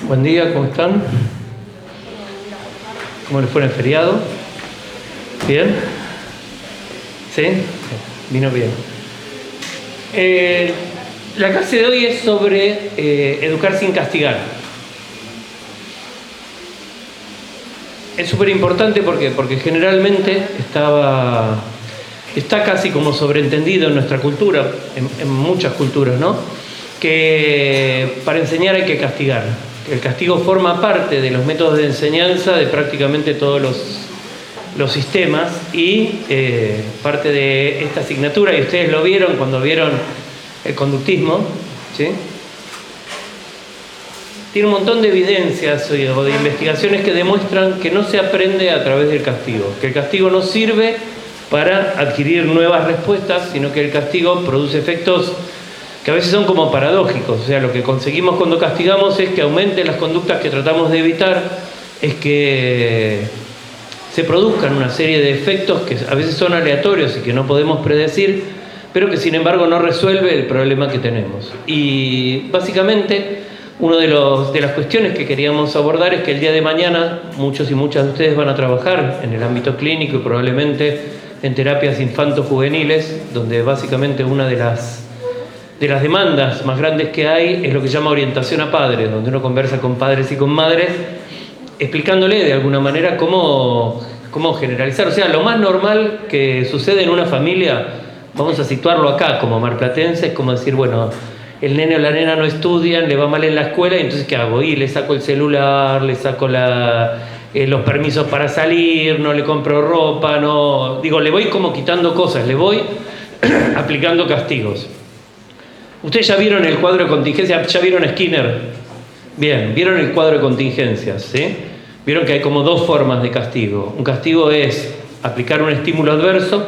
Buen día, ¿cómo están? ¿Cómo les fue en el feriado? ¿Bien? ¿Sí? Vino bien. La clase de hoy es sobre educar sin castigar. Es súper importante porque generalmente está casi como sobreentendido en nuestra cultura, en muchas culturas, ¿no? Que para enseñar hay que castigar. El castigo forma parte de los métodos de enseñanza de prácticamente todos los sistemas y parte de esta asignatura, y ustedes lo vieron cuando vieron el conductismo, ¿sí? Tiene un montón de evidencias o de investigaciones que demuestran que no se aprende a través del castigo, que el castigo no sirve para adquirir nuevas respuestas, sino que el castigo produce efectos que a veces son como paradójicos. O sea, lo que conseguimos cuando castigamos es que aumenten las conductas que tratamos de evitar, es que se produzcan una serie de efectos que a veces son aleatorios y que no podemos predecir, pero que sin embargo no resuelve el problema que tenemos. Y básicamente una de las cuestiones que queríamos abordar es que el día de mañana muchos y muchas de ustedes van a trabajar en el ámbito clínico y probablemente en terapias infanto-juveniles, donde básicamente una de las demandas más grandes que hay es lo que se llama orientación a padres, donde uno conversa con padres y con madres, explicándole de alguna manera cómo generalizar. O sea, lo más normal que sucede en una familia, vamos a situarlo acá como marplatense, es como decir, bueno, el nene o la nena no estudian, le va mal en la escuela, y entonces ¿qué hago? Y le saco el celular, le saco los permisos para salir, no le compro ropa, le voy como quitando cosas, le voy aplicando castigos. Ustedes ya vieron el cuadro de contingencia, ya vieron a Skinner. Bien, vieron el cuadro de contingencias, ¿sí? Vieron que hay como dos formas de castigo. Un castigo es aplicar un estímulo adverso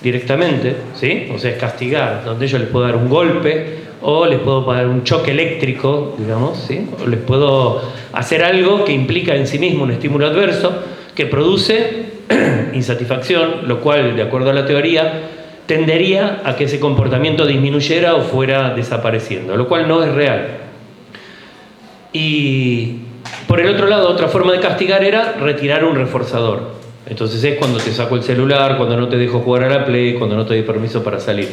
directamente, ¿sí? O sea, es castigar, donde yo les puedo dar un golpe o les puedo dar un choque eléctrico, digamos, ¿sí? O les puedo hacer algo que implica en sí mismo un estímulo adverso que produce insatisfacción, lo cual, de acuerdo a la teoría, tendería a que ese comportamiento disminuyera o fuera desapareciendo, lo cual no es real. Y por el otro lado, otra forma de castigar era retirar un reforzador. Entonces es cuando te saco el celular, cuando no te dejo jugar a la Play, cuando no te doy permiso para salir.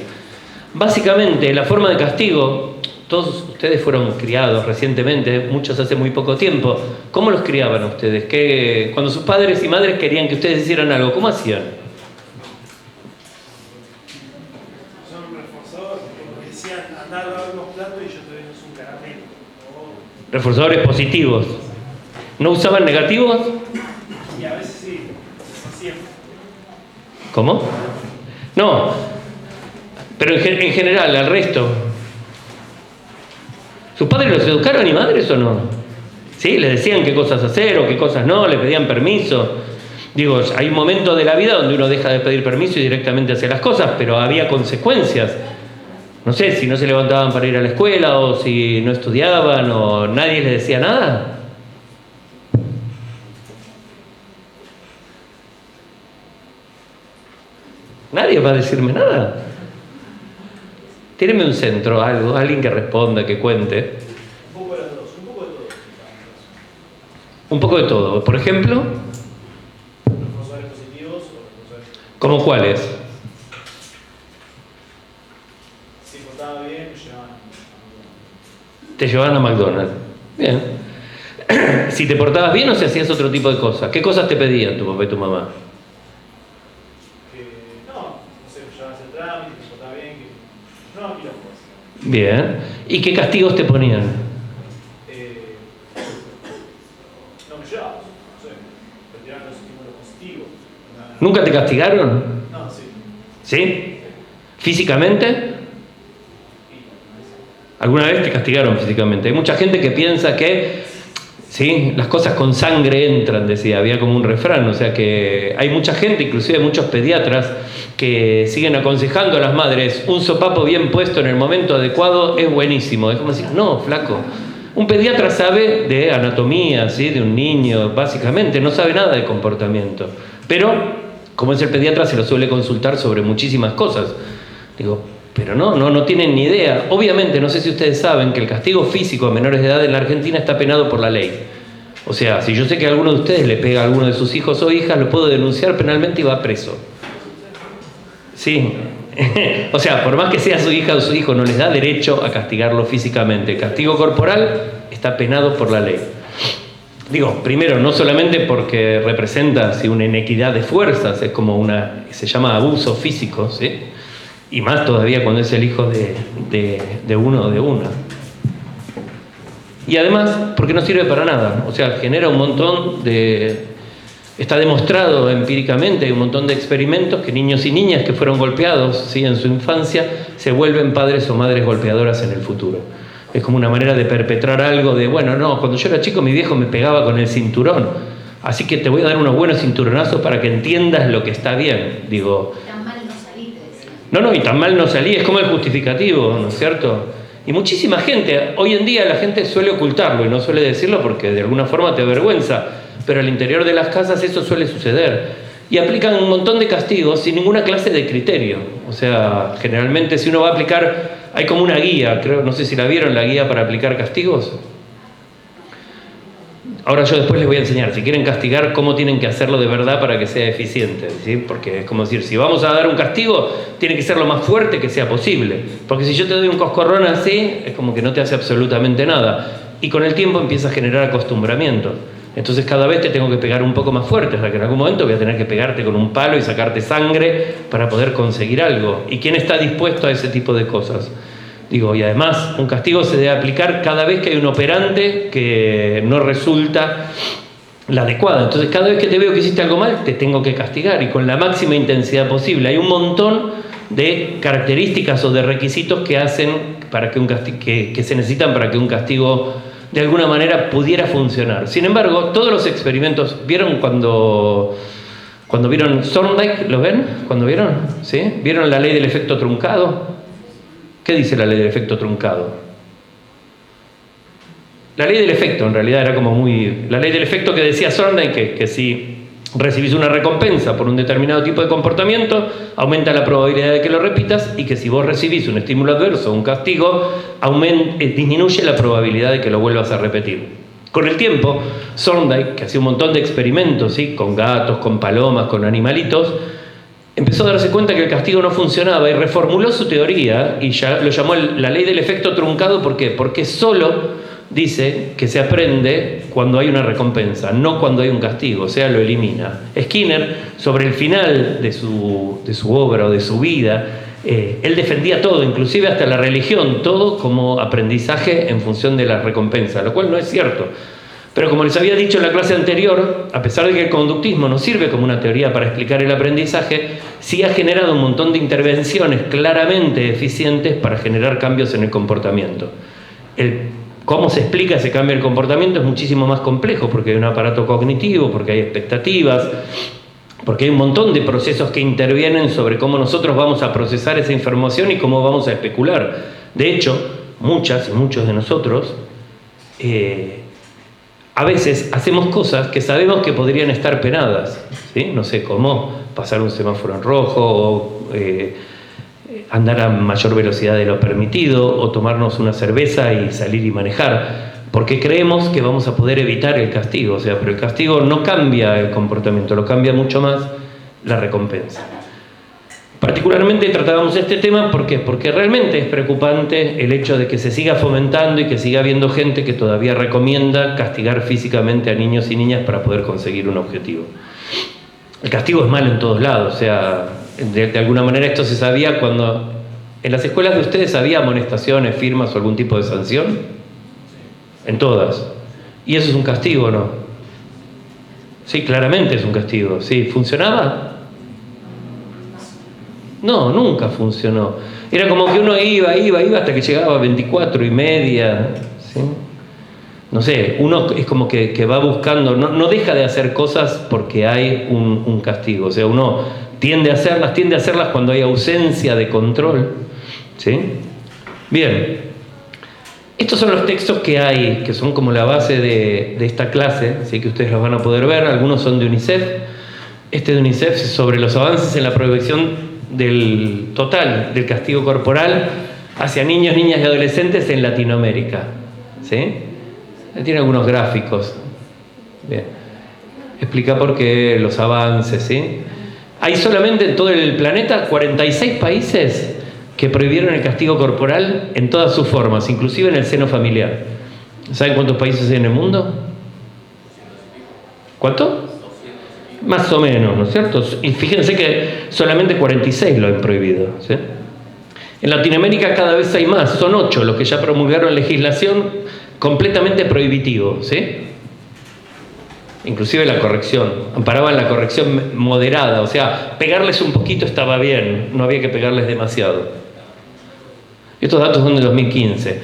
Básicamente, la forma de castigo, todos ustedes fueron criados recientemente, muchos hace muy poco tiempo. ¿Cómo los criaban a ustedes? Cuando sus padres y madres querían que ustedes hicieran algo, ¿cómo hacían? Reforzadores positivos. ¿No usaban negativos? Y a veces sí, no siempre. ¿Cómo? No, pero en general, al resto. ¿Sus padres los educaron y madres o no? ¿Sí? ¿Les decían qué cosas hacer o qué cosas no? ¿Les pedían permiso? Digo, hay un momento de la vida donde uno deja de pedir permiso y directamente hace las cosas, pero había consecuencias. No sé, si no se levantaban para ir a la escuela o si no estudiaban o nadie les decía nada. Nadie va a decirme nada. Tírenme un centro, algo, alguien que responda, que cuente. Un poco de las dos, un poco de todo. Un poco de todo. Por ejemplo, Reforzadores positivos o reforzadores. ¿cómo cuáles? Si portaba bien, llevaban. Te llevaban a McDonald's. Bien. Si te portabas bien o si hacías otro tipo de cosas. ¿Qué cosas te pedían tu papá y tu mamá? No sé, llevabas el trámite, se portaba bien, no, aquí las cosas. Bien. ¿Y qué castigos te ponían? No me llevabas, no sé, retiraban los estímulos positivos. ¿Nunca te castigaron? No, sí. ¿Sí? ¿Físicamente? ¿Alguna vez te castigaron físicamente? Hay mucha gente que piensa que, ¿sí?, las cosas con sangre entran, decía, había como un refrán. O sea que hay mucha gente, inclusive muchos pediatras, que siguen aconsejando a las madres, un sopapo bien puesto en el momento adecuado es buenísimo. Es como decir, no, flaco. Un pediatra sabe de anatomía, ¿sí?, de un niño, básicamente, no sabe nada de comportamiento. Pero, como es el pediatra, se lo suele consultar sobre muchísimas cosas. Digo, Pero no tienen ni idea. Obviamente, no sé si ustedes saben que el castigo físico a menores de edad en la Argentina está penado por la ley. O sea, si yo sé que alguno de ustedes le pega a alguno de sus hijos o hijas, lo puedo denunciar penalmente y va preso. Sí. O sea, por más que sea su hija o su hijo, no les da derecho a castigarlo físicamente. El castigo corporal está penado por la ley. Digo, primero, no solamente porque representa una inequidad de fuerzas, es como se llama abuso físico, ¿sí? Y más todavía cuando es el hijo de uno o de una. Y además, porque no sirve para nada. O sea, genera un montón de... Está demostrado empíricamente, hay un montón de experimentos que niños y niñas que fueron golpeados, ¿sí?, en su infancia, se vuelven padres o madres golpeadoras en el futuro. Es como una manera de perpetrar algo de, bueno, no, cuando yo era chico mi viejo me pegaba con el cinturón, así que te voy a dar unos buenos cinturonazos para que entiendas lo que está bien. Digo, tan mal no salí, te decía. No, y tan mal no salí, es como el justificativo, ¿no es cierto? Y muchísima gente, hoy en día la gente suele ocultarlo y no suele decirlo porque de alguna forma te avergüenza, pero al interior de las casas eso suele suceder. Y aplican un montón de castigos sin ninguna clase de criterio. O sea, generalmente si uno va a aplicar, hay como una guía, creo, no sé si la vieron, la guía para aplicar castigos. Ahora yo después les voy a enseñar, si quieren castigar, cómo tienen que hacerlo de verdad para que sea eficiente, ¿sí? Porque es como decir, si vamos a dar un castigo, tiene que ser lo más fuerte que sea posible. Porque si yo te doy un coscorrón así, es como que no te hace absolutamente nada. Y con el tiempo empieza a generar acostumbramiento. Entonces cada vez te tengo que pegar un poco más fuerte, hasta que en algún momento voy a tener que pegarte con un palo y sacarte sangre para poder conseguir algo. ¿Y quién está dispuesto a ese tipo de cosas? Digo, y además un castigo se debe aplicar cada vez que hay un operante que no resulta la adecuada. Entonces cada vez que te veo que hiciste algo mal, te tengo que castigar y con la máxima intensidad posible. Hay un montón de características o de requisitos que hacen para que que se necesitan para que un castigo de alguna manera pudiera funcionar. Sin embargo, todos los experimentos, ¿vieron cuando vieron Thorndike? ¿Lo ven? ¿Cuándo vieron? ¿Sí? ¿Vieron la ley del efecto truncado? ¿Qué dice la ley del efecto truncado? La ley del efecto, en realidad, era como muy... La ley del efecto que decía Thorndike, que si recibís una recompensa por un determinado tipo de comportamiento, aumenta la probabilidad de que lo repitas, y que si vos recibís un estímulo adverso o un castigo, disminuye la probabilidad de que lo vuelvas a repetir. Con el tiempo, Thorndike, que hacía un montón de experimentos, ¿sí?, con gatos, con palomas, con animalitos, empezó a darse cuenta que el castigo no funcionaba y reformuló su teoría y ya lo llamó la ley del efecto truncado. ¿Por qué? Porque solo dice que se aprende cuando hay una recompensa, no cuando hay un castigo, o sea, lo elimina. Skinner, sobre el final de su obra o de su vida, él defendía todo, inclusive hasta la religión, todo como aprendizaje en función de la recompensa, lo cual no es cierto. Pero como les había dicho en la clase anterior, a pesar de que el conductismo no sirve como una teoría para explicar el aprendizaje, sí ha generado un montón de intervenciones claramente eficientes para generar cambios en el comportamiento. Cómo se explica ese cambio del comportamiento es muchísimo más complejo, porque hay un aparato cognitivo, porque hay expectativas, porque hay un montón de procesos que intervienen sobre cómo nosotros vamos a procesar esa información y cómo vamos a especular. De hecho, muchas y muchos de nosotros a veces hacemos cosas que sabemos que podrían estar penadas, ¿sí? No sé, como pasar un semáforo en rojo, o andar a mayor velocidad de lo permitido, o tomarnos una cerveza y salir y manejar, porque creemos que vamos a poder evitar el castigo. O sea, pero el castigo no cambia el comportamiento, lo cambia mucho más la recompensa. Particularmente tratábamos este tema porque realmente es preocupante el hecho de que se siga fomentando y que siga habiendo gente que todavía recomienda castigar físicamente a niños y niñas para poder conseguir un objetivo. El castigo es malo en todos lados, o sea, de alguna manera esto se sabía cuando... ¿En las escuelas de ustedes había amonestaciones, firmas o algún tipo de sanción? En todas. ¿Y eso es un castigo o no? Sí, claramente es un castigo. ¿Sí? ¿Funcionaba? No, nunca funcionó. Era como que uno iba hasta que llegaba a 24:30, ¿sí? No sé, uno es como que va buscando, no deja de hacer cosas porque hay un castigo. O sea, uno tiende a hacerlas cuando hay ausencia de control, ¿sí? Bien, estos son los textos que hay, que son como la base de esta clase, ¿sí?, que ustedes los van a poder ver. Algunos son de UNICEF. Este de UNICEF es sobre los avances en la prevención del total del castigo corporal hacia niños, niñas y adolescentes en Latinoamérica. ¿Sí? Tiene algunos gráficos. Bien. Explica por qué, los avances, ¿sí? Hay solamente en todo el planeta 46 países que prohibieron el castigo corporal en todas sus formas, inclusive en el seno familiar. ¿Saben cuántos países hay en el mundo? ¿Cuánto? Más o menos, ¿no es cierto? Y fíjense que solamente 46 lo han prohibido, ¿sí? En Latinoamérica cada vez hay más, son 8 los que ya promulgaron legislación completamente prohibitivo, ¿sí? Inclusive la corrección, amparaban la corrección moderada, o sea, pegarles un poquito estaba bien, no había que pegarles demasiado. Estos datos son del 2015.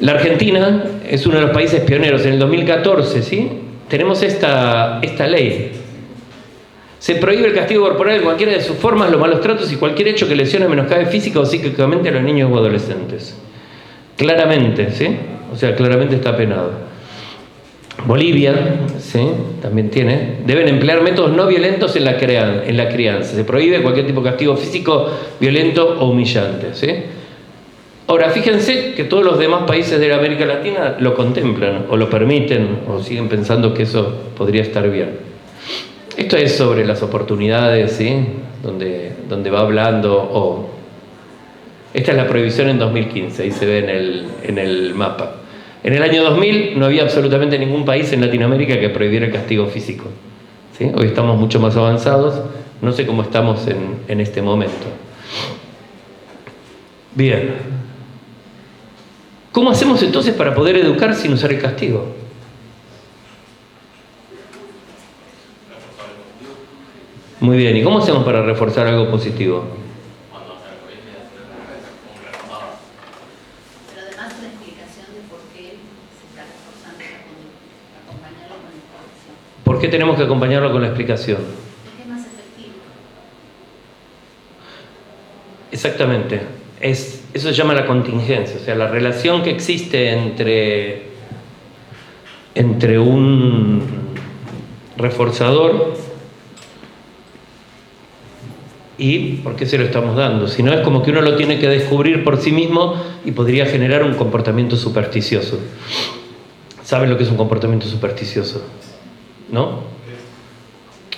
La Argentina es uno de los países pioneros. En el 2014, ¿sí? Tenemos esta ley. Se prohíbe el castigo corporal en cualquiera de sus formas, los malos tratos y cualquier hecho que lesione o menoscabe física o psíquicamente a los niños o adolescentes. Claramente, ¿sí? O sea, claramente está penado. Bolivia, ¿sí? También tiene. Deben emplear métodos no violentos en la crianza. Se prohíbe cualquier tipo de castigo físico, violento o humillante, ¿sí? Ahora, fíjense que todos los demás países de la América Latina lo contemplan, o lo permiten, o siguen pensando que eso podría estar bien. Esto es sobre las oportunidades, ¿sí? Donde va hablando, esta es la prohibición en 2015, ahí se ve en el mapa. En el año 2000 no había absolutamente ningún país en Latinoamérica que prohibiera el castigo físico, ¿sí? Hoy estamos mucho más avanzados, no sé cómo estamos en este momento. Bien. ¿Cómo hacemos entonces para poder educar sin usar el castigo? Muy bien, ¿y cómo hacemos para reforzar algo positivo? Pero además la explicación de por qué se está reforzando la conducta, acompañarlo con la explicación. ¿Por qué tenemos que acompañarlo con la explicación? Es más efectivo. Exactamente. Eso se llama la contingencia, o sea, la relación que existe entre un reforzador y por qué se lo estamos dando. Si no, es como que uno lo tiene que descubrir por sí mismo y podría generar un comportamiento supersticioso. ¿Saben lo que es un comportamiento supersticioso? ¿No?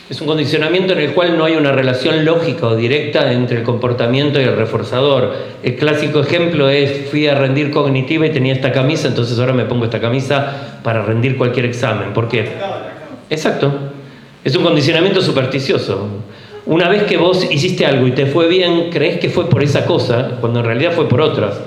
Es un condicionamiento en el cual no hay una relación lógica o directa entre el comportamiento y el reforzador. El clásico ejemplo es: fui a rendir cognitiva y tenía esta camisa, entonces ahora me pongo esta camisa para rendir cualquier examen. ¿Por qué? Exacto. Es un condicionamiento supersticioso. Una vez que vos hiciste algo y te fue bien, creés que fue por esa cosa, cuando en realidad fue por otras.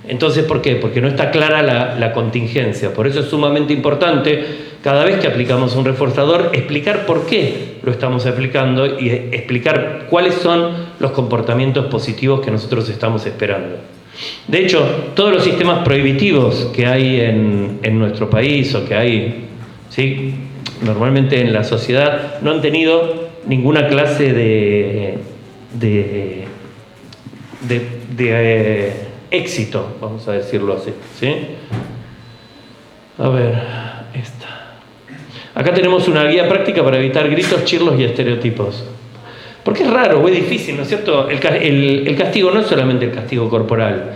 Entonces, ¿por qué? Porque no está clara la contingencia. Por eso es sumamente importante, cada vez que aplicamos un reforzador, explicar por qué lo estamos aplicando y explicar cuáles son los comportamientos positivos que nosotros estamos esperando. De hecho, todos los sistemas prohibitivos que hay en nuestro país o que hay, ¿sí?, normalmente en la sociedad, no han tenido ninguna clase de éxito, vamos a decirlo así, ¿sí? A ver, esta. Acá tenemos una guía práctica para evitar gritos, chirlos y estereotipos. Porque es raro o es difícil, ¿no es cierto? El castigo no es solamente el castigo corporal.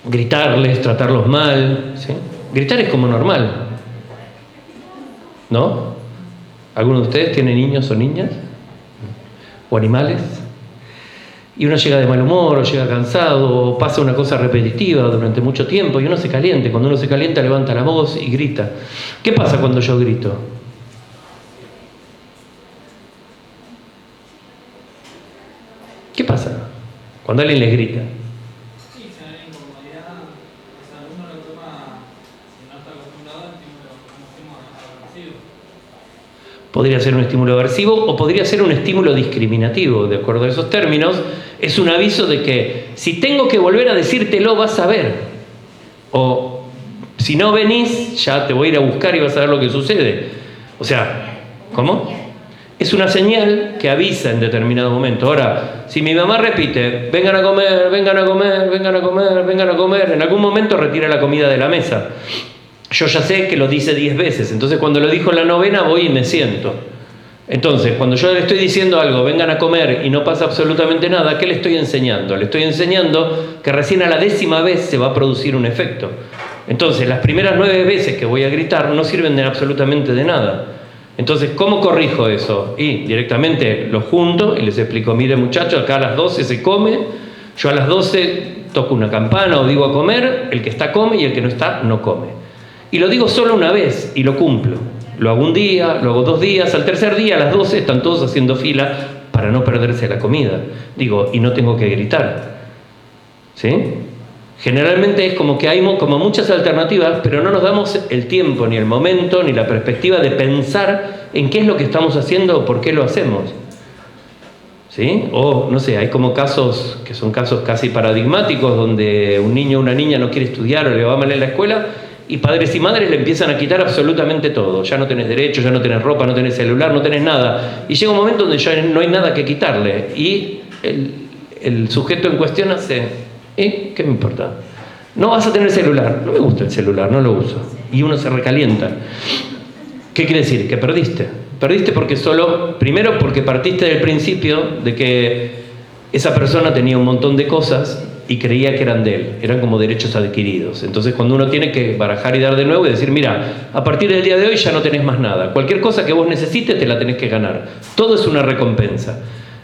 Gritarles, tratarlos mal, ¿sí? Gritar es como normal, ¿no? ¿Alguno de ustedes tiene niños o niñas? ¿O animales? Y uno llega de mal humor, o llega cansado, o pasa una cosa repetitiva durante mucho tiempo, y uno se calienta. Cuando uno se calienta, levanta la voz y grita. ¿Qué pasa cuando yo grito? ¿Qué pasa cuando alguien les grita? Sí, se da incomodidad, o sea, uno lo toma, si no está acostumbrado, como estímulo aversivo. Podría ser un estímulo aversivo o podría ser un estímulo discriminativo. De acuerdo a esos términos, es un aviso de que si tengo que volver a decírtelo, vas a ver. O si no venís, ya te voy a ir a buscar y vas a ver lo que sucede. O sea, ¿cómo? Es una señal que avisa en determinado momento. Ahora, si mi mamá repite: vengan a comer, vengan a comer, vengan a comer, vengan a comer, en algún momento retira la comida de la mesa. Yo ya sé que lo dice 10 veces, entonces cuando lo dijo en la novena voy y me siento. Entonces, cuando yo le estoy diciendo algo, vengan a comer y no pasa absolutamente nada, ¿qué le estoy enseñando? Le estoy enseñando que recién a la 10ª vez se va a producir un efecto. Entonces, las primeras 9 veces que voy a gritar no sirven de absolutamente de nada. Entonces, ¿cómo corrijo eso? Y directamente los junto y les explico, mire muchachos, acá a las 12 se come, yo a las 12 toco una campana o digo a comer, el que está come y el que no está no come. Y lo digo solo una vez y lo cumplo. Lo hago un día, lo hago 2 días, al tercer día a las 12 están todos haciendo fila para no perderse la comida. Digo, y no tengo que gritar. ¿Sí? Generalmente es como que hay como muchas alternativas, pero no nos damos el tiempo, ni el momento, ni la perspectiva de pensar en qué es lo que estamos haciendo o por qué lo hacemos. ¿Sí? O, no sé, hay como casos que son casos casi paradigmáticos donde un niño o una niña no quiere estudiar o le va mal en la escuela y padres y madres le empiezan a quitar absolutamente todo. Ya no tenés derecho, ya no tenés ropa, no tenés celular, no tenés nada. Y llega un momento donde ya no hay nada que quitarle y el sujeto en cuestión hace, ¿qué me importa? No vas a tener celular. No me gusta el celular, no lo uso. Y uno se recalienta. ¿Qué quiere decir? Que perdiste. Perdiste porque primero porque partiste del principio de que esa persona tenía un montón de cosas y creía que eran de él, eran como derechos adquiridos. Entonces cuando uno tiene que barajar y dar de nuevo y decir, mira, a partir del día de hoy ya no tenés más nada. Cualquier cosa que vos necesites te la tenés que ganar. Todo es una recompensa.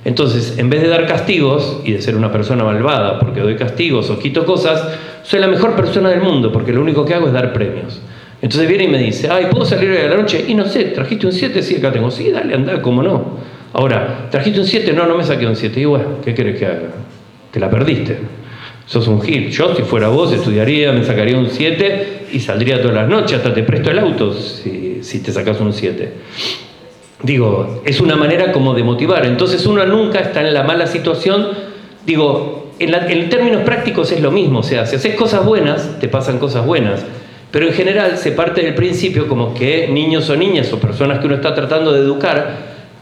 Entonces, en vez de dar castigos y de ser una persona malvada porque doy castigos o quito cosas, soy la mejor persona del mundo porque lo único que hago es dar premios. Entonces viene y me dice, ay, ¿puedo salir hoy a la noche? Y no sé, ¿trajiste un 7? Sí, acá tengo. Sí, dale, anda, ¿cómo no? Ahora, ¿trajiste un 7? No, no me saqué un 7. Y bueno, ¿qué querés que haga? Te la perdiste. Sos un gil. Yo, si fuera vos, estudiaría, me sacaría un 7 y saldría todas las noches, hasta te presto el auto si te sacas un 7. Digo, es una manera como de motivar. Entonces uno nunca está en la mala situación. Digo, en términos prácticos es lo mismo. O sea, si haces cosas buenas, te pasan cosas buenas. Pero en general se parte del principio como que niños o niñas o personas que uno está tratando de educar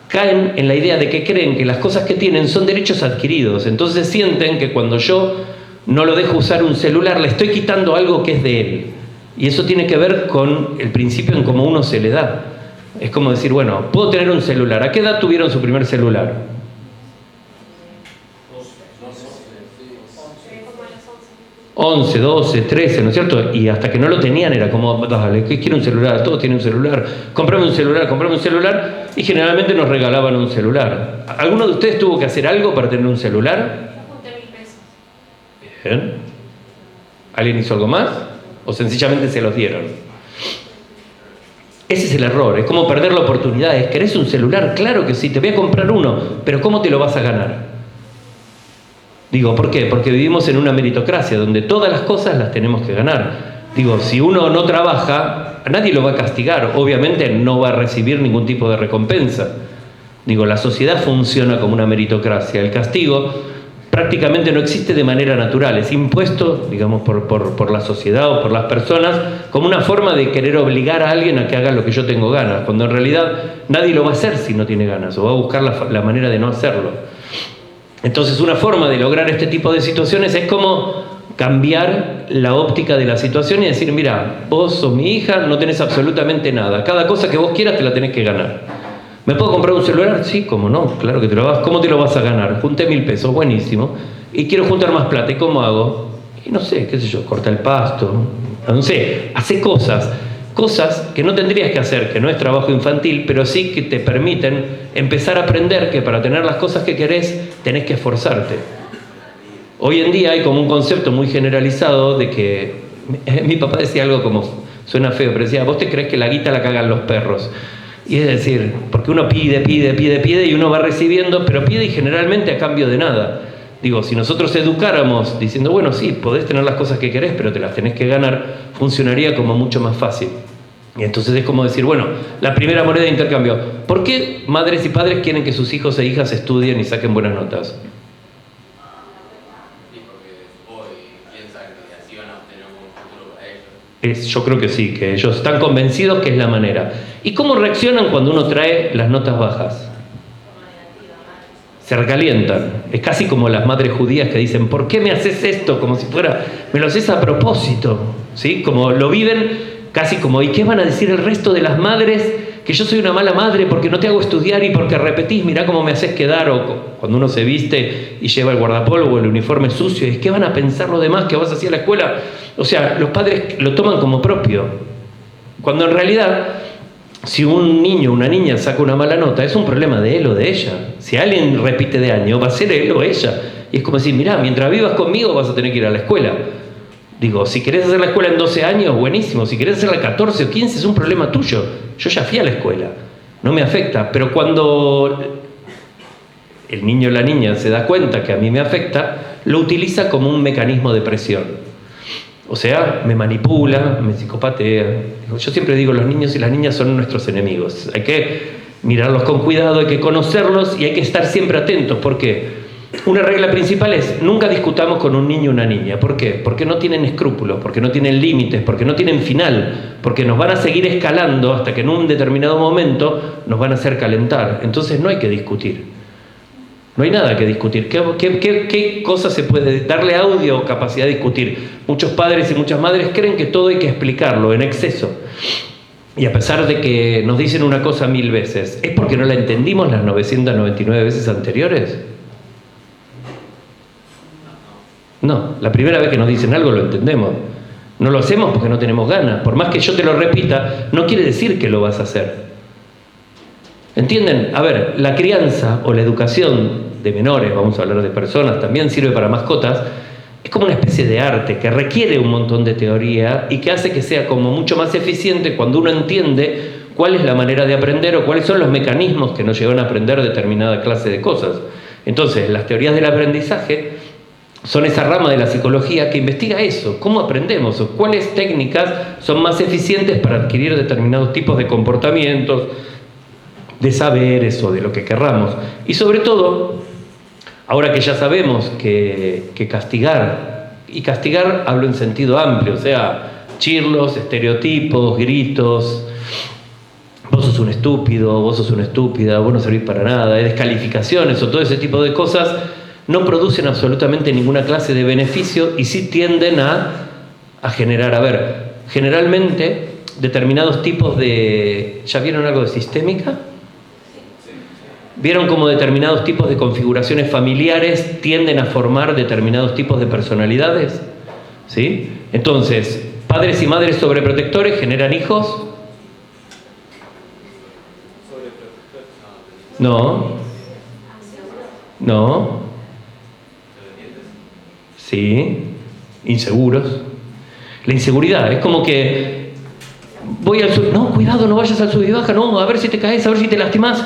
caen en la idea de que creen que las cosas que tienen son derechos adquiridos. Entonces sienten que cuando yo no lo dejo usar un celular, le estoy quitando algo que es de él. Y eso tiene que ver con el principio en cómo uno se le da. Es como decir, bueno, puedo tener un celular. ¿A qué edad tuvieron su primer celular? 11, 12, 13, ¿no es cierto? Y hasta que no lo tenían era como, dale, ¿qué quiero un celular? Todos tienen un celular. Cómprame un celular. Y generalmente nos regalaban un celular. ¿Alguno de ustedes tuvo que hacer algo para tener un celular? Junté 1.000 pesos. Bien. ¿Alguien hizo algo más? ¿O sencillamente se los dieron? Ese es el error, es como perder la oportunidad. ¿Querés un celular? Claro que sí, te voy a comprar uno, pero ¿cómo te lo vas a ganar? Digo, ¿por qué? Porque vivimos en una meritocracia donde todas las cosas las tenemos que ganar. Digo, si uno no trabaja, a nadie lo va a castigar, obviamente no va a recibir ningún tipo de recompensa. Digo, la sociedad funciona como una meritocracia. El castigo prácticamente no existe de manera natural, es impuesto, digamos, por la sociedad o por las personas como una forma de querer obligar a alguien a que haga lo que yo tengo ganas, cuando en realidad nadie lo va a hacer si no tiene ganas, o va a buscar la manera de no hacerlo. Entonces una forma de lograr este tipo de situaciones es como cambiar la óptica de la situación y decir, mira, vos sos mi hija, no tenés absolutamente nada, cada cosa que vos quieras te la tenés que ganar. ¿Me puedo comprar un celular? Sí, ¿cómo no? Claro que te lo vas. ¿Cómo te lo vas a ganar? Junté 1.000 pesos, buenísimo. Y quiero juntar más plata, ¿y cómo hago? Y no sé, qué sé yo, corta el pasto, no sé, hace cosas que no tendrías que hacer, que no es trabajo infantil, pero sí que te permiten empezar a aprender que para tener las cosas que querés tenés que esforzarte. Hoy en día hay como un concepto muy generalizado de que, mi papá decía algo como, suena feo, pero decía, vos te crees que la guita la cagan los perros. Y es decir, porque uno pide y uno va recibiendo, pero pide y generalmente a cambio de nada. Digo, si nosotros educáramos diciendo, bueno, sí, podés tener las cosas que querés, pero te las tenés que ganar, funcionaría como mucho más fácil. Y entonces es como decir, bueno, la primera moneda de intercambio. ¿Por qué madres y padres quieren que sus hijos e hijas estudien y saquen buenas notas? Sí, porque hoy piensan que así van a obtener un buen futuro para ellos. Yo creo que sí, que ellos están convencidos que es la manera. ¿Y cómo reaccionan cuando uno trae las notas bajas? Se recalientan. Es casi como las madres judías que dicen, ¿por qué me haces esto? Como si fuera, me lo haces a propósito. ¿Sí? Como lo viven casi como, ¿y qué van a decir el resto de las madres que yo soy una mala madre porque no te hago estudiar y porque repetís, mirá cómo me haces quedar, o cuando uno se viste y lleva el guardapolvo, el uniforme sucio, ¿y qué van a pensar los demás que vas así a la escuela? O sea, los padres lo toman como propio, cuando en realidad, si un niño o una niña saca una mala nota, es un problema de él o de ella. Si alguien repite de año, va a ser él o ella. Y es como decir, mirá, mientras vivas conmigo vas a tener que ir a la escuela. Digo, si querés hacer la escuela en 12 años, buenísimo. Si querés hacerla 14 o 15, es un problema tuyo. Yo ya fui a la escuela, no me afecta. Pero cuando el niño o la niña se da cuenta que a mí me afecta, lo utiliza como un mecanismo de presión. O sea, me manipula, me psicopatea. Yo siempre digo, los niños y las niñas son nuestros enemigos. Hay que mirarlos con cuidado, hay que conocerlos y hay que estar siempre atentos. ¿Por qué? Una regla principal es, nunca discutamos con un niño o una niña. ¿Por qué? Porque no tienen escrúpulos, porque no tienen límites, porque no tienen final, porque nos van a seguir escalando hasta que en un determinado momento nos van a hacer calentar. Entonces no hay que discutir. No hay nada que discutir. ¿Qué cosa se puede darle audio o capacidad de discutir? Muchos padres y muchas madres creen que todo hay que explicarlo en exceso. Y a pesar de que nos dicen una cosa 1000 veces, ¿es porque no la entendimos las 999 veces anteriores? No, la primera vez que nos dicen algo lo entendemos. No lo hacemos porque no tenemos ganas. Por más que yo te lo repita, no quiere decir que lo vas a hacer. ¿Entienden? A ver, la crianza o la educación de menores, vamos a hablar de personas, también sirve para mascotas, es como una especie de arte que requiere un montón de teoría y que hace que sea como mucho más eficiente cuando uno entiende cuál es la manera de aprender o cuáles son los mecanismos que nos llevan a aprender determinada clase de cosas. Entonces, las teorías del aprendizaje son esa rama de la psicología que investiga eso, cómo aprendemos o cuáles técnicas son más eficientes para adquirir determinados tipos de comportamientos, de saberes o de lo que querramos. Y sobre todo, ahora que ya sabemos que castigar, y castigar hablo en sentido amplio, o sea, chirlos, estereotipos, gritos, vos sos un estúpido, vos sos una estúpida, vos no servís para nada, descalificaciones o todo ese tipo de cosas, no producen absolutamente ninguna clase de beneficio y sí tienden a generar, a ver, generalmente determinados tipos de... ¿Ya vieron algo de sistémica? ¿Vieron cómo determinados tipos de configuraciones familiares tienden a formar determinados tipos de personalidades? ¿Sí? Entonces, padres y madres sobreprotectores generan hijos. No. No. Sí. Inseguros. La inseguridad es como que voy al sub, no, cuidado, no vayas al sub y baja, no, a ver si te caes, a ver si te lastimás.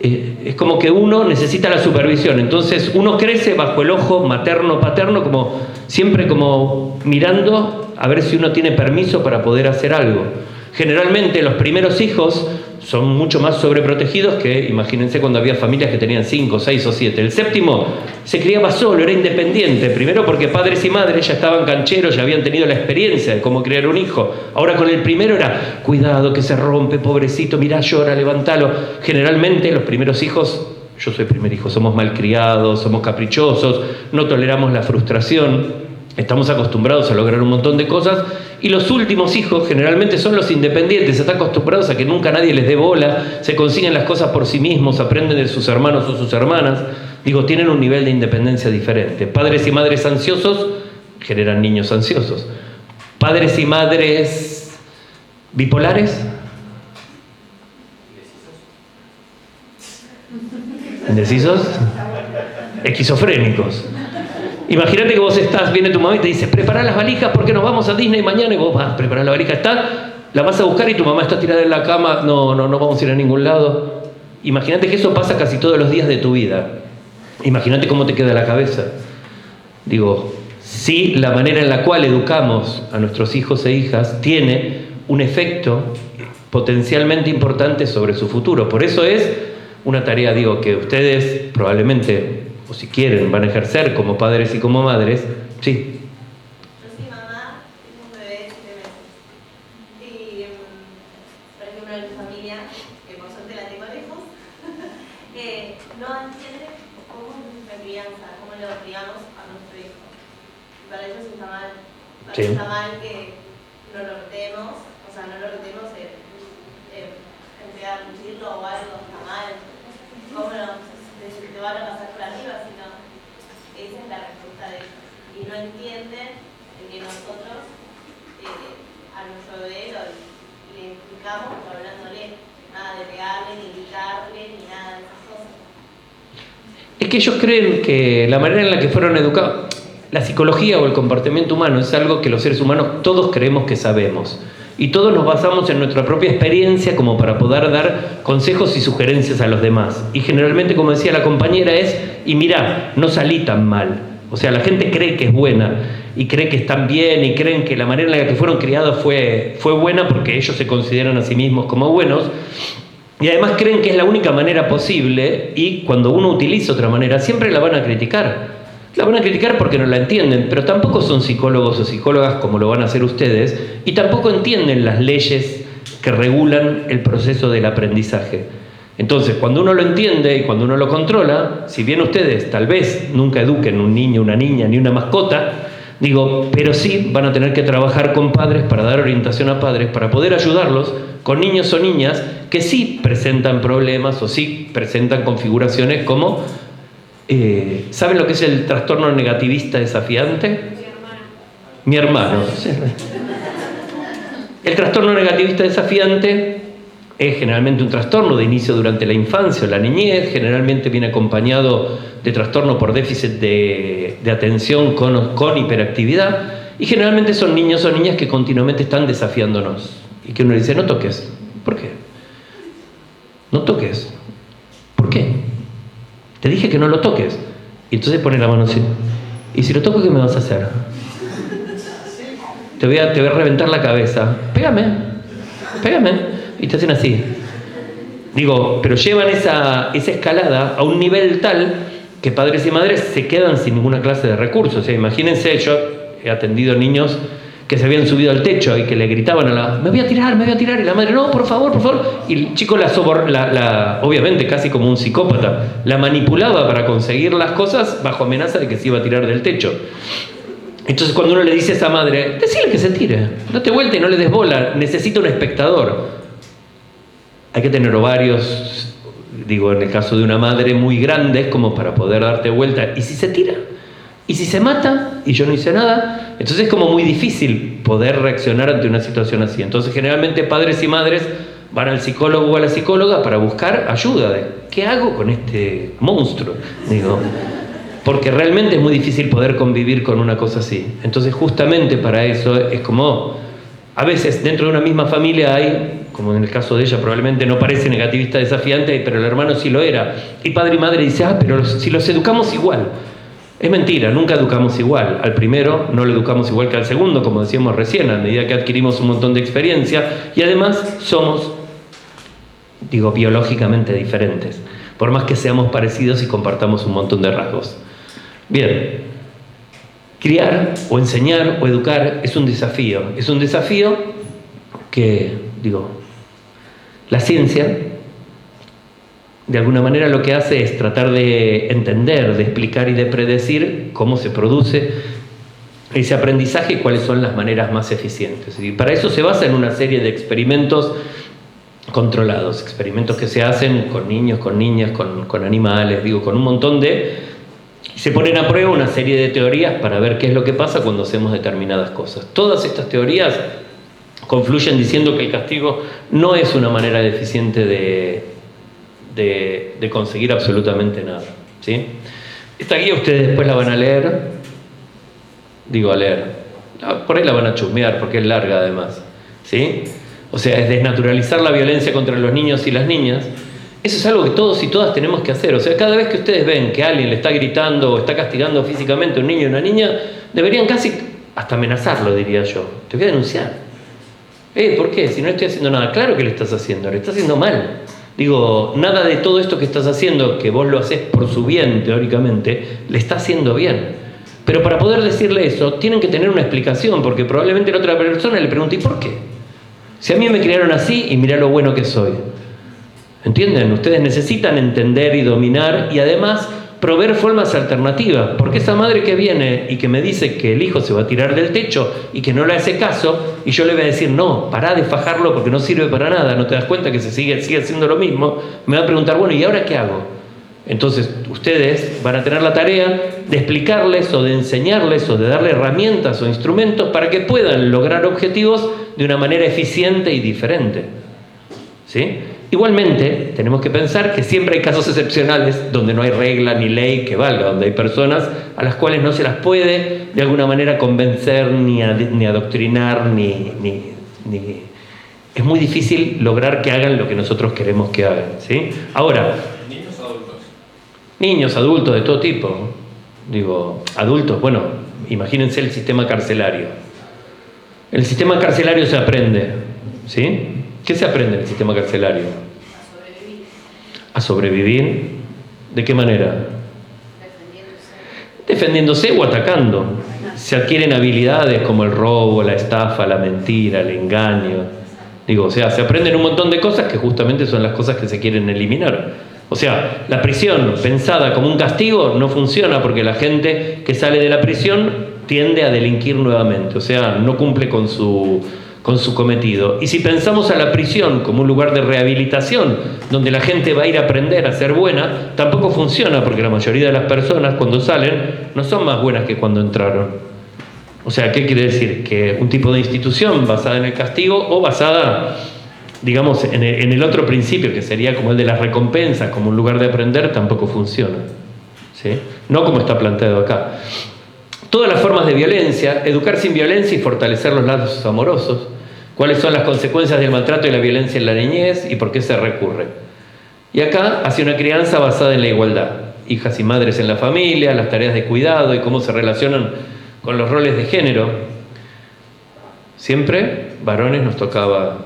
Es como que uno necesita la supervisión, entonces uno crece bajo el ojo materno-paterno, como siempre como mirando a ver si uno tiene permiso para poder hacer algo. Generalmente los primeros hijos son mucho más sobreprotegidos que, imagínense cuando había familias que tenían 5, 6 o 7. El séptimo se criaba solo, era independiente, primero porque padres y madres ya estaban cancheros, ya habían tenido la experiencia de cómo criar un hijo. Ahora con el primero era, cuidado que se rompe, pobrecito, mirá, llora, levántalo. Generalmente los primeros hijos, yo soy primer hijo, somos malcriados, somos caprichosos, no toleramos la frustración. Estamos acostumbrados a lograr un montón de cosas y los últimos hijos generalmente son los independientes, están acostumbrados a que nunca nadie les dé bola, se consiguen las cosas por sí mismos, aprenden de sus hermanos o sus hermanas. Digo, tienen un nivel de independencia diferente. Padres y madres ansiosos generan niños ansiosos. Padres y madres bipolares. ¿Indecisos? Esquizofrénicos. Imagínate que vos estás, viene tu mamá y te dice, prepará las valijas porque nos vamos a Disney mañana, y vos vas a preparar la valija, la vas a buscar y tu mamá está tirada en la cama, no vamos a ir a ningún lado. Imagínate que eso pasa casi todos los días de tu vida. Imagínate cómo te queda la cabeza. Digo, sí, la manera en la cual educamos a nuestros hijos e hijas tiene un efecto potencialmente importante sobre su futuro. Por eso es una tarea, digo, que ustedes probablemente, o si quieren, van a ejercer como padres y como madres. Sí. Yo soy mamá, tengo un bebé de 7 meses. Y, por ejemplo, en mi familia, que por suerte la tengo lejos, no entiende cómo es nuestra crianza, cómo lo criamos a nuestro hijo. Para ellos está mal. Para ellos está mal que no lo retemos, o sea, no lo retemos en pegar un tiro o algo, está mal. ¿Cómo no te van a pasar por arriba? Sino, esa es la respuesta de ellos. Y no entienden que nosotros a nuestro bebé le explicamos hablándole, nada de pegarle, ni gritarle, ni nada de esas cosas. Es que ellos creen que la manera en la que fueron educados, la psicología o el comportamiento humano es algo que los seres humanos todos creemos que sabemos. Y todos nos basamos en nuestra propia experiencia como para poder dar consejos y sugerencias a los demás. Y generalmente, como decía la compañera, y mirá, no salí tan mal. O sea, la gente cree que es buena y cree que están bien y creen que la manera en la que fueron criados fue buena porque ellos se consideran a sí mismos como buenos. Y además creen que es la única manera posible y cuando uno utiliza otra manera siempre la van a criticar. La van a criticar porque no la entienden, pero tampoco son psicólogos o psicólogas como lo van a hacer ustedes y tampoco entienden las leyes que regulan el proceso del aprendizaje. Entonces, cuando uno lo entiende y cuando uno lo controla, si bien ustedes tal vez nunca eduquen un niño, una niña ni una mascota, pero sí van a tener que trabajar con padres para dar orientación a padres, para poder ayudarlos con niños o niñas que sí presentan problemas o sí presentan configuraciones como... ¿saben lo que es el trastorno negativista desafiante? Mi hermano. El trastorno negativista desafiante es generalmente un trastorno de inicio durante la infancia o la niñez, generalmente viene acompañado de trastorno por déficit de atención con hiperactividad y generalmente son niños o niñas que continuamente están desafiándonos y que uno dice, no toques. ¿Por qué? No toques. ¿Por qué? Te dije que no lo toques. Y entonces pone la mano así. ¿Y si lo toco, qué me vas a hacer? Te voy a reventar la cabeza. Pégame. Y te hacen así. Pero llevan esa escalada a un nivel tal que padres y madres se quedan sin ninguna clase de recursos. O sea, imagínense, yo he atendido niños que se habían subido al techo y que le gritaban me voy a tirar, y la madre, no, por favor, y el chico obviamente casi como un psicópata, la manipulaba para conseguir las cosas bajo amenaza de que se iba a tirar del techo. Entonces cuando uno le dice a esa madre, decile que se tire, date vuelta y no le des bola, necesita un espectador. Hay que tener ovarios, en el caso de una madre muy grandes como para poder darte vuelta, ¿y si se tira? ¿Y si se mata? Y yo no hice nada. Entonces es como muy difícil poder reaccionar ante una situación así. Entonces generalmente padres y madres van al psicólogo o a la psicóloga para buscar ayuda de ¿qué hago con este monstruo? Porque realmente es muy difícil poder convivir con una cosa así. Entonces justamente para eso es como a veces dentro de una misma familia hay, como en el caso de ella probablemente no parece negativista desafiante, pero el hermano sí lo era. Y padre y madre dice, pero si los educamos igual. Es mentira, nunca educamos igual. Al primero no lo educamos igual que al segundo, como decíamos recién, a medida que adquirimos un montón de experiencia. Y además somos, biológicamente diferentes, por más que seamos parecidos y compartamos un montón de rasgos. Bien, criar o enseñar o educar es un desafío. Es un desafío que, la ciencia de alguna manera lo que hace es tratar de entender, de explicar y de predecir cómo se produce ese aprendizaje y cuáles son las maneras más eficientes. Y para eso se basa en una serie de experimentos controlados, experimentos que se hacen con niños, con niñas, con animales, con un montón de... Se ponen a prueba una serie de teorías para ver qué es lo que pasa cuando hacemos determinadas cosas. Todas estas teorías confluyen diciendo que el castigo no es una manera eficiente de conseguir absolutamente nada, ¿sí? Esta guía ustedes después la van a leer, por ahí la van a chusmear porque es larga además, ¿sí? O sea, es desnaturalizar la violencia contra los niños y las niñas. Eso es algo que todos y todas tenemos que hacer. O sea, cada vez que ustedes ven que alguien le está gritando o está castigando físicamente a un niño o una niña, deberían casi hasta amenazarlo, diría yo. Te voy a denunciar. ¿Por qué? Si no estoy haciendo nada. Claro que le estás haciendo mal. Nada de todo esto que estás haciendo, que vos lo haces por su bien, teóricamente, le está haciendo bien. Pero para poder decirle eso, tienen que tener una explicación, porque probablemente la otra persona le pregunte, ¿y por qué? Si a mí me criaron así y mirá lo bueno que soy. ¿Entienden? Ustedes necesitan entender y dominar, y además proveer formas alternativas, porque esa madre que viene y que me dice que el hijo se va a tirar del techo y que no le hace caso, y yo le voy a decir, no, pará de fajarlo porque no sirve para nada, no te das cuenta que sigue haciendo lo mismo, me va a preguntar, bueno, ¿y ahora qué hago? Entonces ustedes van a tener la tarea de explicarles o de enseñarles o de darle herramientas o instrumentos para que puedan lograr objetivos de una manera eficiente y diferente, ¿sí? Igualmente, tenemos que pensar que siempre hay casos excepcionales donde no hay regla ni ley que valga, donde hay personas a las cuales no se las puede de alguna manera convencer, ni adoctrinar, es muy difícil lograr que hagan lo que nosotros queremos que hagan, ¿sí? Ahora, ¿Niños o adultos? niños, adultos, de todo tipo. Digo, adultos, bueno, imagínense el sistema carcelario. El sistema carcelario se aprende, ¿sí? ¿Qué se aprende en el sistema carcelario? A sobrevivir. ¿De qué manera? Defendiéndose o atacando. Se adquieren habilidades como el robo, la estafa, la mentira, el engaño. Digo, o sea, se aprenden un montón de cosas que justamente son las cosas que se quieren eliminar. O sea, la prisión pensada como un castigo no funciona porque la gente que sale de la prisión tiende a delinquir nuevamente. O sea, no cumple con su cometido. Y si pensamos a la prisión como un lugar de rehabilitación, donde la gente va a ir a aprender a ser buena, tampoco funciona porque la mayoría de las personas cuando salen no son más buenas que cuando entraron. O sea, ¿qué quiere decir? Que un tipo de institución basada en el castigo o basada, digamos, en el otro principio, que sería como el de las recompensas, como un lugar de aprender, tampoco funciona, ¿sí? No como está planteado acá. Todas las formas de violencia, educar sin violencia y fortalecer los lazos amorosos. ¿Cuáles son las consecuencias del maltrato y la violencia en la niñez y por qué se recurre? Y acá hacia una crianza basada en la igualdad. Hijas y madres en la familia, las tareas de cuidado y cómo se relacionan con los roles de género. Siempre, varones, nos tocaba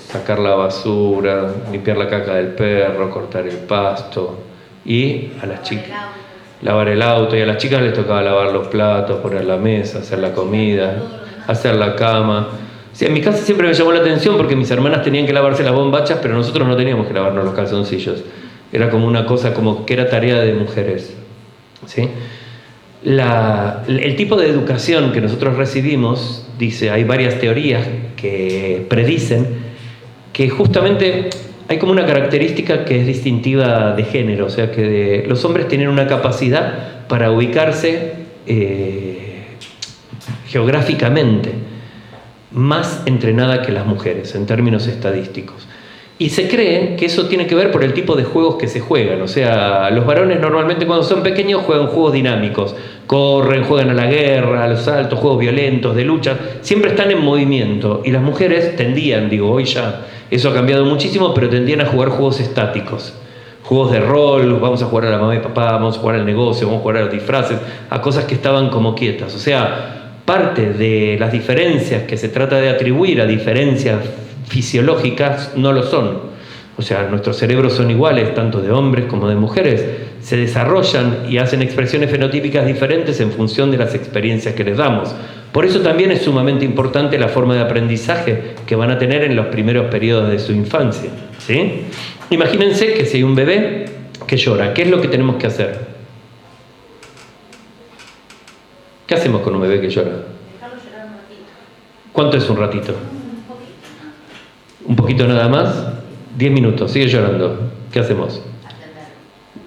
sacar la basura, limpiar la caca del perro, cortar el pasto, y a las chicas lavar el auto, y a las chicas les tocaba lavar los platos, poner la mesa, hacer la comida, hacer la cama. Sí, en mi casa siempre me llamó la atención porque mis hermanas tenían que lavarse las bombachas, pero nosotros no teníamos que lavarnos los calzoncillos. Era como una cosa como que era tarea de mujeres, ¿sí? El tipo de educación que nosotros recibimos, dice, hay varias teorías que predicen que justamente hay como una característica que es distintiva de género, o sea que los hombres tienen una capacidad para ubicarse geográficamente más entrenada que las mujeres en términos estadísticos. Y se cree que eso tiene que ver por el tipo de juegos que se juegan. O sea, los varones normalmente cuando son pequeños juegan juegos dinámicos. Corren, juegan a la guerra, a los saltos, juegos violentos, de lucha. Siempre están en movimiento. Y las mujeres tendían, digo, hoy ya eso ha cambiado muchísimo, pero tendían a jugar juegos estáticos. Juegos de rol, vamos a jugar a la mamá y papá, vamos a jugar al negocio, vamos a jugar a los disfraces, a cosas que estaban como quietas. O sea, parte de las diferencias que se trata de atribuir a diferencias fisiológicas no lo son. O sea, nuestros cerebros son iguales, tanto de hombres como de mujeres. Se desarrollan y hacen expresiones fenotípicas diferentes en función de las experiencias que les damos. Por eso también es sumamente importante la forma de aprendizaje que van a tener en los primeros periodos de su infancia, ¿sí? Imagínense que si hay un bebé que llora, ¿qué es lo que tenemos que hacer? ¿Qué hacemos con un bebé que llora? Dejarlo llorar un ratito. ¿Cuánto es un ratito? Un poquito. ¿Un poquito nada más? 10 minutos, sigue llorando. ¿Qué hacemos? Atenderlo.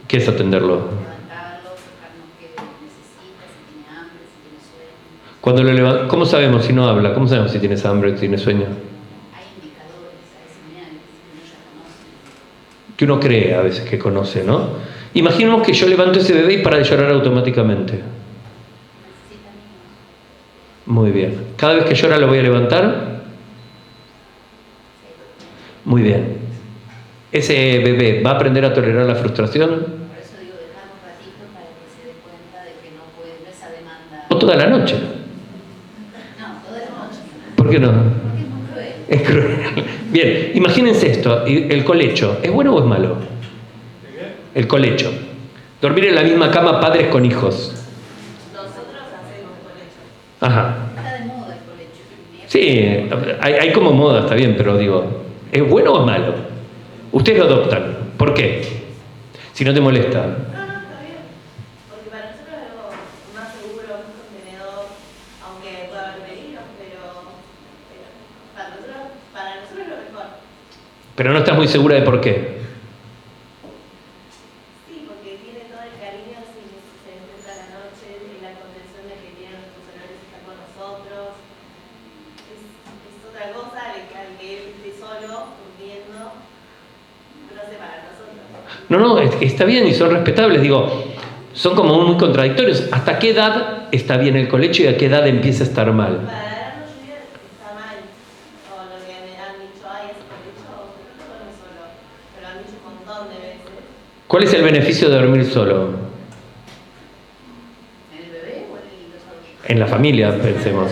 ¿Qué es atenderlo? Levantarlo, fijarnos qué necesita, si tiene hambre, si tiene sueño. Cuando lo ¿cómo sabemos si no habla? ¿Cómo sabemos si tienes hambre o tiene sueño? Hay indicadores, hay señales que uno ya conoce. Que uno cree a veces que conoce, ¿no? Imaginemos que yo levanto ese bebé y para de llorar automáticamente. Necesita mimos. Muy bien. ¿Cada vez que llora lo voy a levantar? Muy bien. ¿Ese bebé va a aprender a tolerar la frustración? Por eso digo, dejar un ratito para que se dé cuenta de que no puede, no esa demanda. ¿O toda la noche? No, toda la noche. ¿Por qué no? Porque es muy cruel. Es cruel. Bien, imagínense esto. ¿El colecho es bueno o es malo? El colecho. Dormir en la misma cama padres con hijos. Nosotros hacemos colecho. Ajá. Está de moda el colecho. Sí, hay como moda, está bien, pero digo, ¿es bueno o es malo? Ustedes lo adoptan. ¿Por qué? Si no te molesta. No, está bien. Pero no estás muy segura de por qué. Sí, porque tiene todo el cariño, si se despierta a la noche, la contención de que tienen nuestros hermanos están con nosotros. Es otra cosa al que él esté solo, durmiendo, no sé, para nosotros. No, está bien y son respetables, digo, son como muy contradictorios. ¿Hasta qué edad está bien el colecho y a qué edad empieza a estar mal? Para darnos idea está mal, o lo que me han dicho, ay, ese colecho, no duerme solo, pero han dicho un montón de veces. ¿Cuál es el beneficio de dormir solo? ¿En el bebé o en los adultos? En la familia, pensemos.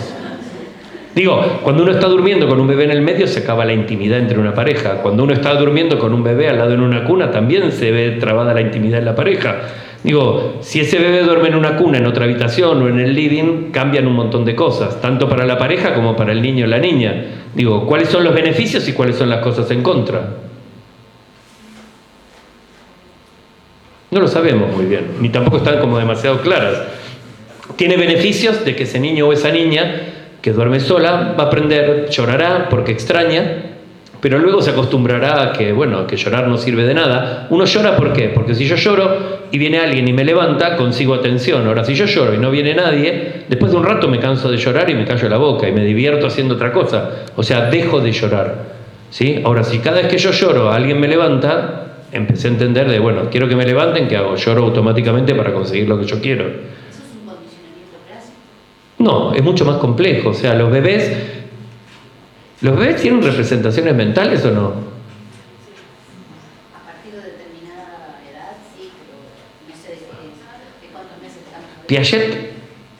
Digo, cuando uno está durmiendo con un bebé en el medio se acaba la intimidad entre una pareja. Cuando uno está durmiendo con un bebé al lado en una cuna también se ve trabada la intimidad en la pareja. Digo, si ese bebé duerme en una cuna, en otra habitación o en el living, cambian un montón de cosas, tanto para la pareja como para el niño o la niña. Digo, ¿cuáles son los beneficios y cuáles son las cosas en contra? No lo sabemos muy bien, ni tampoco están como demasiado claras. Tiene beneficios de que ese niño o esa niña que duerme sola va a aprender, llorará porque extraña, pero luego se acostumbrará a que, bueno, que llorar no sirve de nada. Uno llora ¿por qué? Porque si yo lloro y viene alguien y me levanta, consigo atención. Ahora, si yo lloro y no viene nadie, después de un rato me canso de llorar y me callo la boca y me divierto haciendo otra cosa. O sea, dejo de llorar, ¿sí? Ahora, si cada vez que yo lloro alguien me levanta, empecé a entender de, bueno, quiero que me levanten, ¿qué hago? Lloro automáticamente para conseguir lo que yo quiero. ¿Eso es un condicionamiento clásico? No, es mucho más complejo. O sea, ¿los bebés tienen representaciones mentales o no? A partir de determinada edad, sí, pero no sé de cuántos meses estamos hablando. Piaget,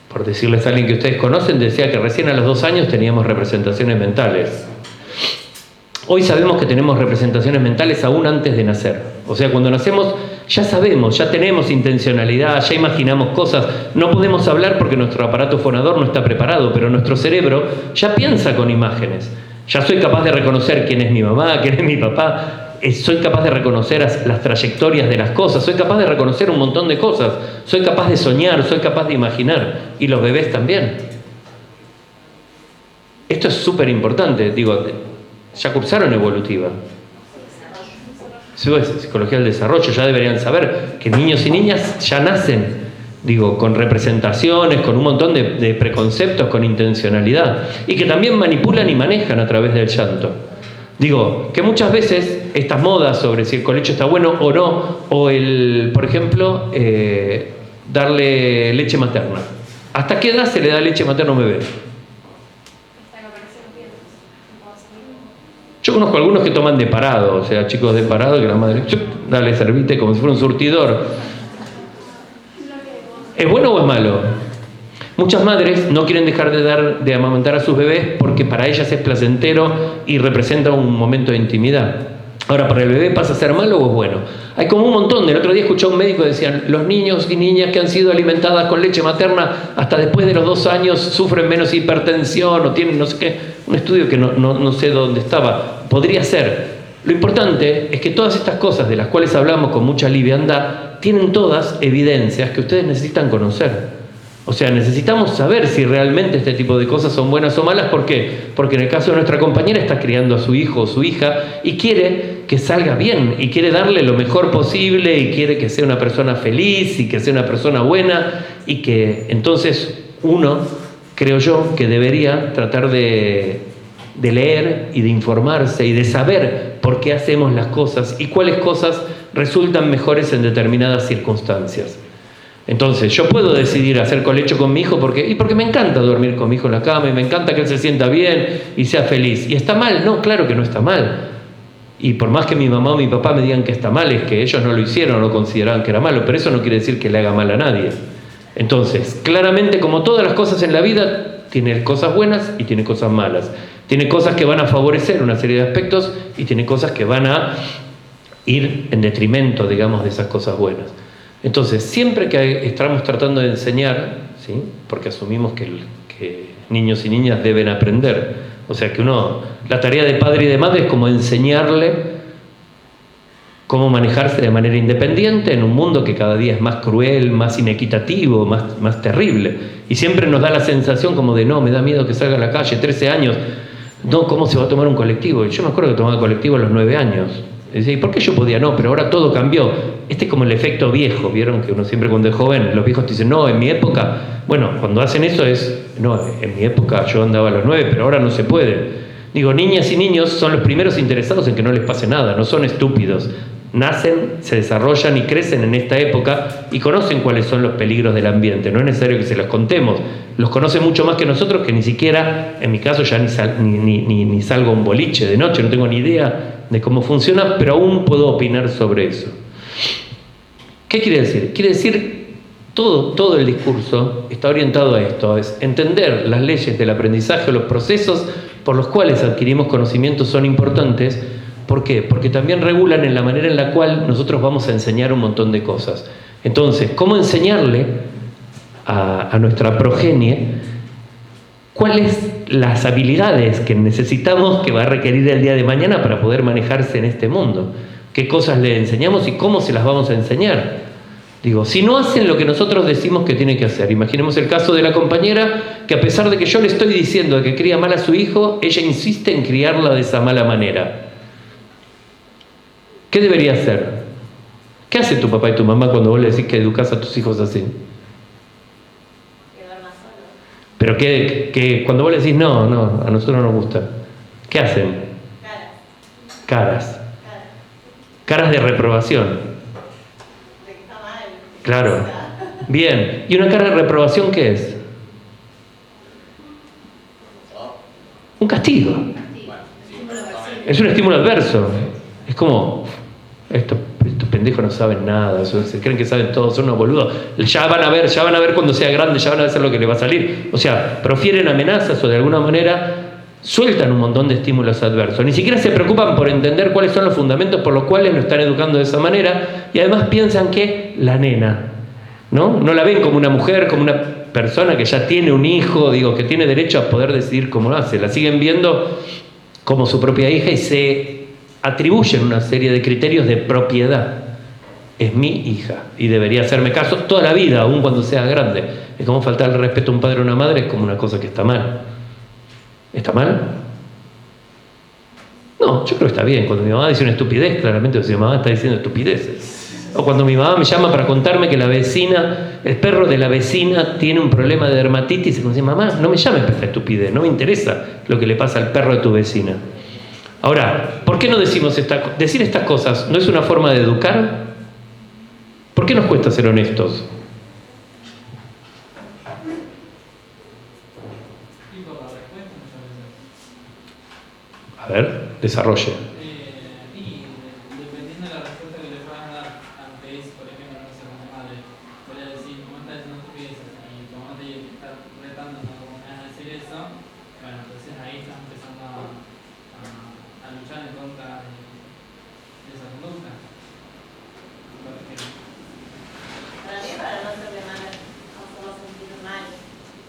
por decirles a alguien que ustedes conocen, decía que recién a los 2 años teníamos representaciones mentales. Hoy sabemos que tenemos representaciones mentales aún antes de nacer. O sea, cuando nacemos ya sabemos, ya tenemos intencionalidad, ya imaginamos cosas. No podemos hablar porque nuestro aparato fonador no está preparado, pero nuestro cerebro ya piensa con imágenes. Ya soy capaz de reconocer quién es mi mamá, quién es mi papá. Soy capaz de reconocer las trayectorias de las cosas. Soy capaz de reconocer un montón de cosas. Soy capaz de soñar, soy capaz de imaginar. Y los bebés también. Esto es súper importante. Digo, ya cursaron evolutiva. Psicología del desarrollo, ya deberían saber que niños y niñas ya nacen, digo, con representaciones, con un montón de preconceptos, con intencionalidad, y que también manipulan y manejan a través del llanto. Digo, que muchas veces estas modas sobre si el colecho está bueno o no, o por ejemplo, darle leche materna. ¿Hasta qué edad se le da leche materna a un bebé? Yo conozco algunos que toman de parado, o sea, chicos de parado que la madre, dale, servite como si fuera un surtidor. ¿Es bueno o es malo? Muchas madres no quieren dejar de amamantar a sus bebés porque para ellas es placentero y representa un momento de intimidad. Ahora, ¿para el bebé pasa a ser malo o es bueno? Hay como un montón. El otro día escuché a un médico que decían, los niños y niñas que han sido alimentadas con leche materna hasta después de los 2 años sufren menos hipertensión o tienen no sé qué, un estudio que no sé dónde estaba. Podría ser. Lo importante es que todas estas cosas de las cuales hablamos con mucha liviandad tienen todas evidencias que ustedes necesitan conocer. O sea, necesitamos saber si realmente este tipo de cosas son buenas o malas. ¿Por qué? Porque en el caso de nuestra compañera está criando a su hijo o su hija y quiere que salga bien y quiere darle lo mejor posible y quiere que sea una persona feliz y que sea una persona buena y que entonces uno, creo yo, que debería tratar de leer y de informarse y de saber por qué hacemos las cosas y cuáles cosas resultan mejores en determinadas circunstancias. Entonces, yo puedo decidir hacer colecho con mi hijo porque me encanta dormir con mi hijo en la cama y me encanta que él se sienta bien y sea feliz. ¿Y está mal? No, claro que no está mal. Y por más que mi mamá o mi papá me digan que está mal, es que ellos no lo hicieron o no consideraban que era malo, pero eso no quiere decir que le haga mal a nadie. Entonces, claramente, como todas las cosas en la vida, tiene cosas buenas y tiene cosas malas. Tiene cosas que van a favorecer una serie de aspectos y tiene cosas que van a ir en detrimento, digamos, de esas cosas buenas. Entonces, siempre que estamos tratando de enseñar, ¿sí? Porque asumimos que niños y niñas deben aprender, o sea que la tarea de padre y de madre es como enseñarle cómo manejarse de manera independiente en un mundo que cada día es más cruel, más inequitativo, más terrible. Y siempre nos da la sensación como de, no, me da miedo que salga a la calle, 13 años. No, ¿cómo se va a tomar un colectivo? Yo me acuerdo que tomaba colectivo a los 9 años. Decía, ¿y por qué yo podía? No, pero ahora todo cambió. Este es como el efecto viejo, ¿vieron? Que uno siempre cuando es joven, los viejos te dicen, no, en mi época... Bueno, cuando hacen eso es, no, en mi época yo andaba a los 9, pero ahora no se puede. Digo, niñas y niños son los primeros interesados en que no les pase nada, no son estúpidos. Nacen, se desarrollan y crecen en esta época y conocen cuáles son los peligros del ambiente. No es necesario que se los contemos. Los conocen mucho más que nosotros, que ni siquiera, en mi caso, ya ni salgo a un boliche de noche, no tengo ni idea de cómo funciona, pero aún puedo opinar sobre eso. ¿Qué quiere decir? Quiere decir, todo el discurso está orientado a esto, es entender las leyes del aprendizaje, los procesos por los cuales adquirimos conocimientos son importantes. ¿Por qué? Porque también regulan en la manera en la cual nosotros vamos a enseñar un montón de cosas. Entonces, ¿cómo enseñarle a nuestra progenie cuáles las habilidades que necesitamos que va a requerir el día de mañana para poder manejarse en este mundo? ¿Qué cosas le enseñamos y cómo se las vamos a enseñar? Digo, si no hacen lo que nosotros decimos que tiene que hacer, imaginemos el caso de la compañera que a pesar de que yo le estoy diciendo que cría mal a su hijo, ella insiste en criarla de esa mala manera. ¿Qué debería hacer? ¿Qué hace tu papá y tu mamá cuando vos le decís que educás a tus hijos así? Quedar más solo. Pero que cuando vos le decís no, a nosotros no nos gusta, ¿qué hacen? Caras. Caras de reprobación. De que está mal. Claro. Bien. ¿Y una cara de reprobación qué es? Un castigo. Es un estímulo adverso. Es como, estos pendejos no saben nada, se creen que saben todo, son unos boludos. Ya van a ver cuando sea grande, ya van a ver lo que le va a salir. O sea, profieren amenazas o de alguna manera sueltan un montón de estímulos adversos. Ni siquiera se preocupan por entender cuáles son los fundamentos por los cuales lo están educando de esa manera, y además piensan que la nena, ¿no? No la ven como una mujer, como una persona que ya tiene un hijo, digo, que tiene derecho a poder decidir cómo lo hace. La siguen viendo como su propia hija y se atribuyen una serie de criterios de propiedad. Es mi hija y debería hacerme caso toda la vida, aun cuando sea grande. Es como faltar el respeto a un padre o una madre, es como una cosa que está mal. ¿Está mal? No, yo creo que está bien. Cuando mi mamá dice una estupidez, claramente mi mamá está diciendo estupideces. O cuando mi mamá me llama para contarme que la vecina, el perro de la vecina tiene un problema de dermatitis, y me dice, mamá, no me llames por esta estupidez, no me interesa lo que le pasa al perro de tu vecina. Ahora, ¿por qué no decimos decir estas cosas? ¿No es una forma de educar? ¿Por qué nos cuesta ser honestos? Y por la respuesta muchas veces. A ver, desarrolle. Y dependiendo de la respuesta que le puedas dar ante eso, por ejemplo, no sé, como madre, voy a decir, ¿cómo estás diciendo estupideces? Y tu mamá te está retando, ¿no? ¿Cómo me vas a decir eso? Bueno, entonces ahí estás empezando a luchar en contra de esa conducta. Por ejemplo. Para mí, para no hacerle mal, no hacerlo sentir mal.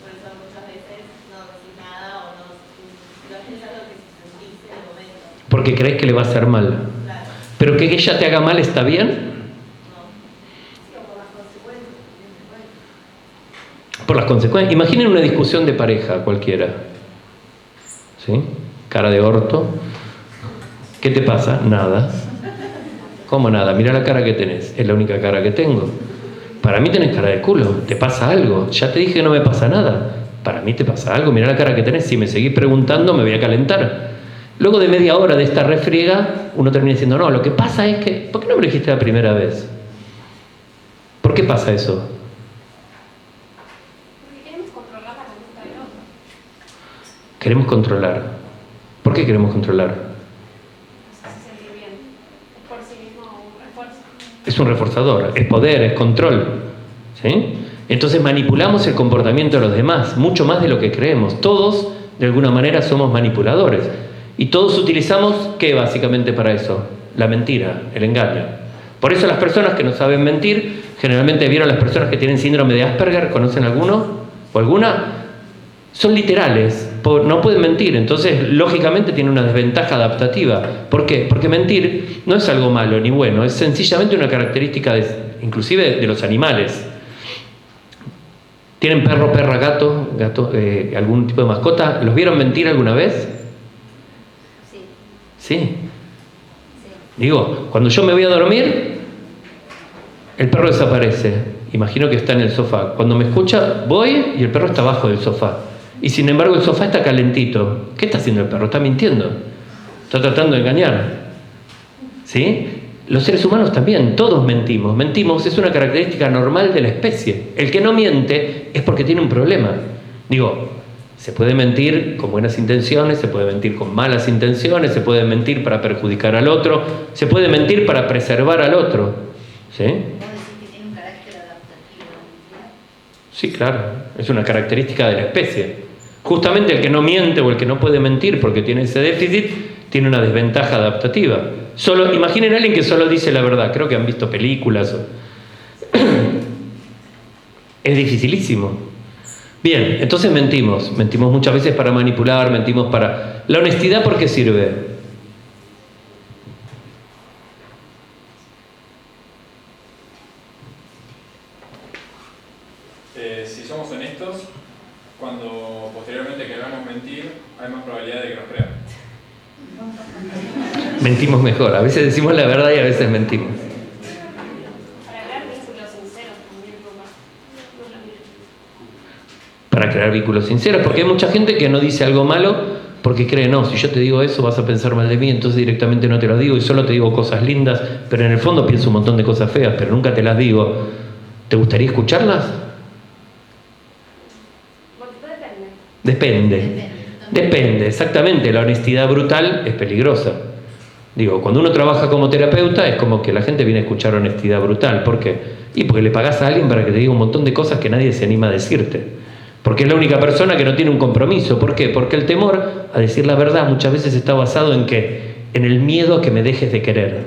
Por eso muchas veces no decís nada o no es algo que sentís en el momento. Porque crees que le va a hacer mal. Claro. ¿Pero que ella te haga mal está bien? No. Sí, o por las consecuencias. Por las consecuencias. Imaginen una discusión de pareja cualquiera. ¿Sí? Cara de orto. ¿Qué te pasa? Nada. ¿Cómo nada? Mira la cara que tenés. Es la única cara que tengo. Para mí tenés cara de culo. ¿Te pasa algo? Ya te dije que no me pasa nada. Para mí te pasa algo. Mira la cara que tenés. Si me seguís preguntando me voy a calentar. Luego de media hora de esta refriega, uno termina diciendo, no, lo que pasa es que... ¿Por qué no me lo dijiste la primera vez? ¿Por qué pasa eso? Porque queremos controlar la conducta del otro. Queremos controlar. ¿Por qué queremos controlar? Nos hace sentir bien. Es por sí mismo un refuerzo. Es un reforzador, es poder, es control. ¿Sí? Entonces manipulamos el comportamiento de los demás, mucho más de lo que creemos. Todos, de alguna manera, somos manipuladores. Y todos utilizamos, ¿qué básicamente para eso? La mentira, el engaño. Por eso las personas que no saben mentir, generalmente vieron las personas que tienen síndrome de Asperger, ¿conocen alguno o alguna? Son literales, no pueden mentir, entonces lógicamente tienen una desventaja adaptativa. ¿Por qué? Porque mentir no es algo malo ni bueno, es sencillamente una característica inclusive de los animales. ¿Tienen perro, perra, gato, algún tipo de mascota? ¿Los vieron mentir alguna vez? ¿Sí? Digo, cuando yo me voy a dormir, el perro desaparece. Imagino que está en el sofá. Cuando me escucha, voy y el perro está abajo del sofá. Y sin embargo el sofá está calentito. ¿Qué está haciendo el perro? Está mintiendo. Está tratando de engañar. ¿Sí? Los seres humanos también, todos mentimos. Mentimos, es una característica normal de la especie. El que no miente es porque tiene un problema. Digo, se puede mentir con buenas intenciones, se puede mentir con malas intenciones, se puede mentir para perjudicar al otro, se puede mentir para preservar al otro. ¿Sí? ¿Vos decís que tiene un carácter adaptativo la mentira? Sí, claro, es una característica de la especie. Justamente el que no miente o el que no puede mentir porque tiene ese déficit, tiene una desventaja adaptativa. Solo, imaginen a alguien que solo dice la verdad, creo que han visto películas. Es dificilísimo. Bien, entonces mentimos muchas veces para manipular, mentimos para... ¿La honestidad por qué sirve? Si somos honestos, cuando posteriormente queramos mentir, hay más probabilidad de que nos crean. Mentimos mejor, a veces decimos la verdad y a veces mentimos. Para crear vínculos sinceros también, papá. No es lo mismo. Para crear vínculos sinceros, porque hay mucha gente que no dice algo malo porque cree, no, si yo te digo eso vas a pensar mal de mí, entonces directamente no te lo digo y solo te digo cosas lindas, pero en el fondo pienso un montón de cosas feas, pero nunca te las digo. ¿Te gustaría escucharlas? Porque depende. Depende, exactamente. La honestidad brutal es peligrosa. Digo, cuando uno trabaja como terapeuta es como que la gente viene a escuchar honestidad brutal. ¿Por qué? Y porque le pagás a alguien para que te diga un montón de cosas que nadie se anima a decirte. Porque es la única persona que no tiene un compromiso. ¿Por qué? Porque el temor a decir la verdad muchas veces está basado en ¿qué? En el miedo a que me dejes de querer.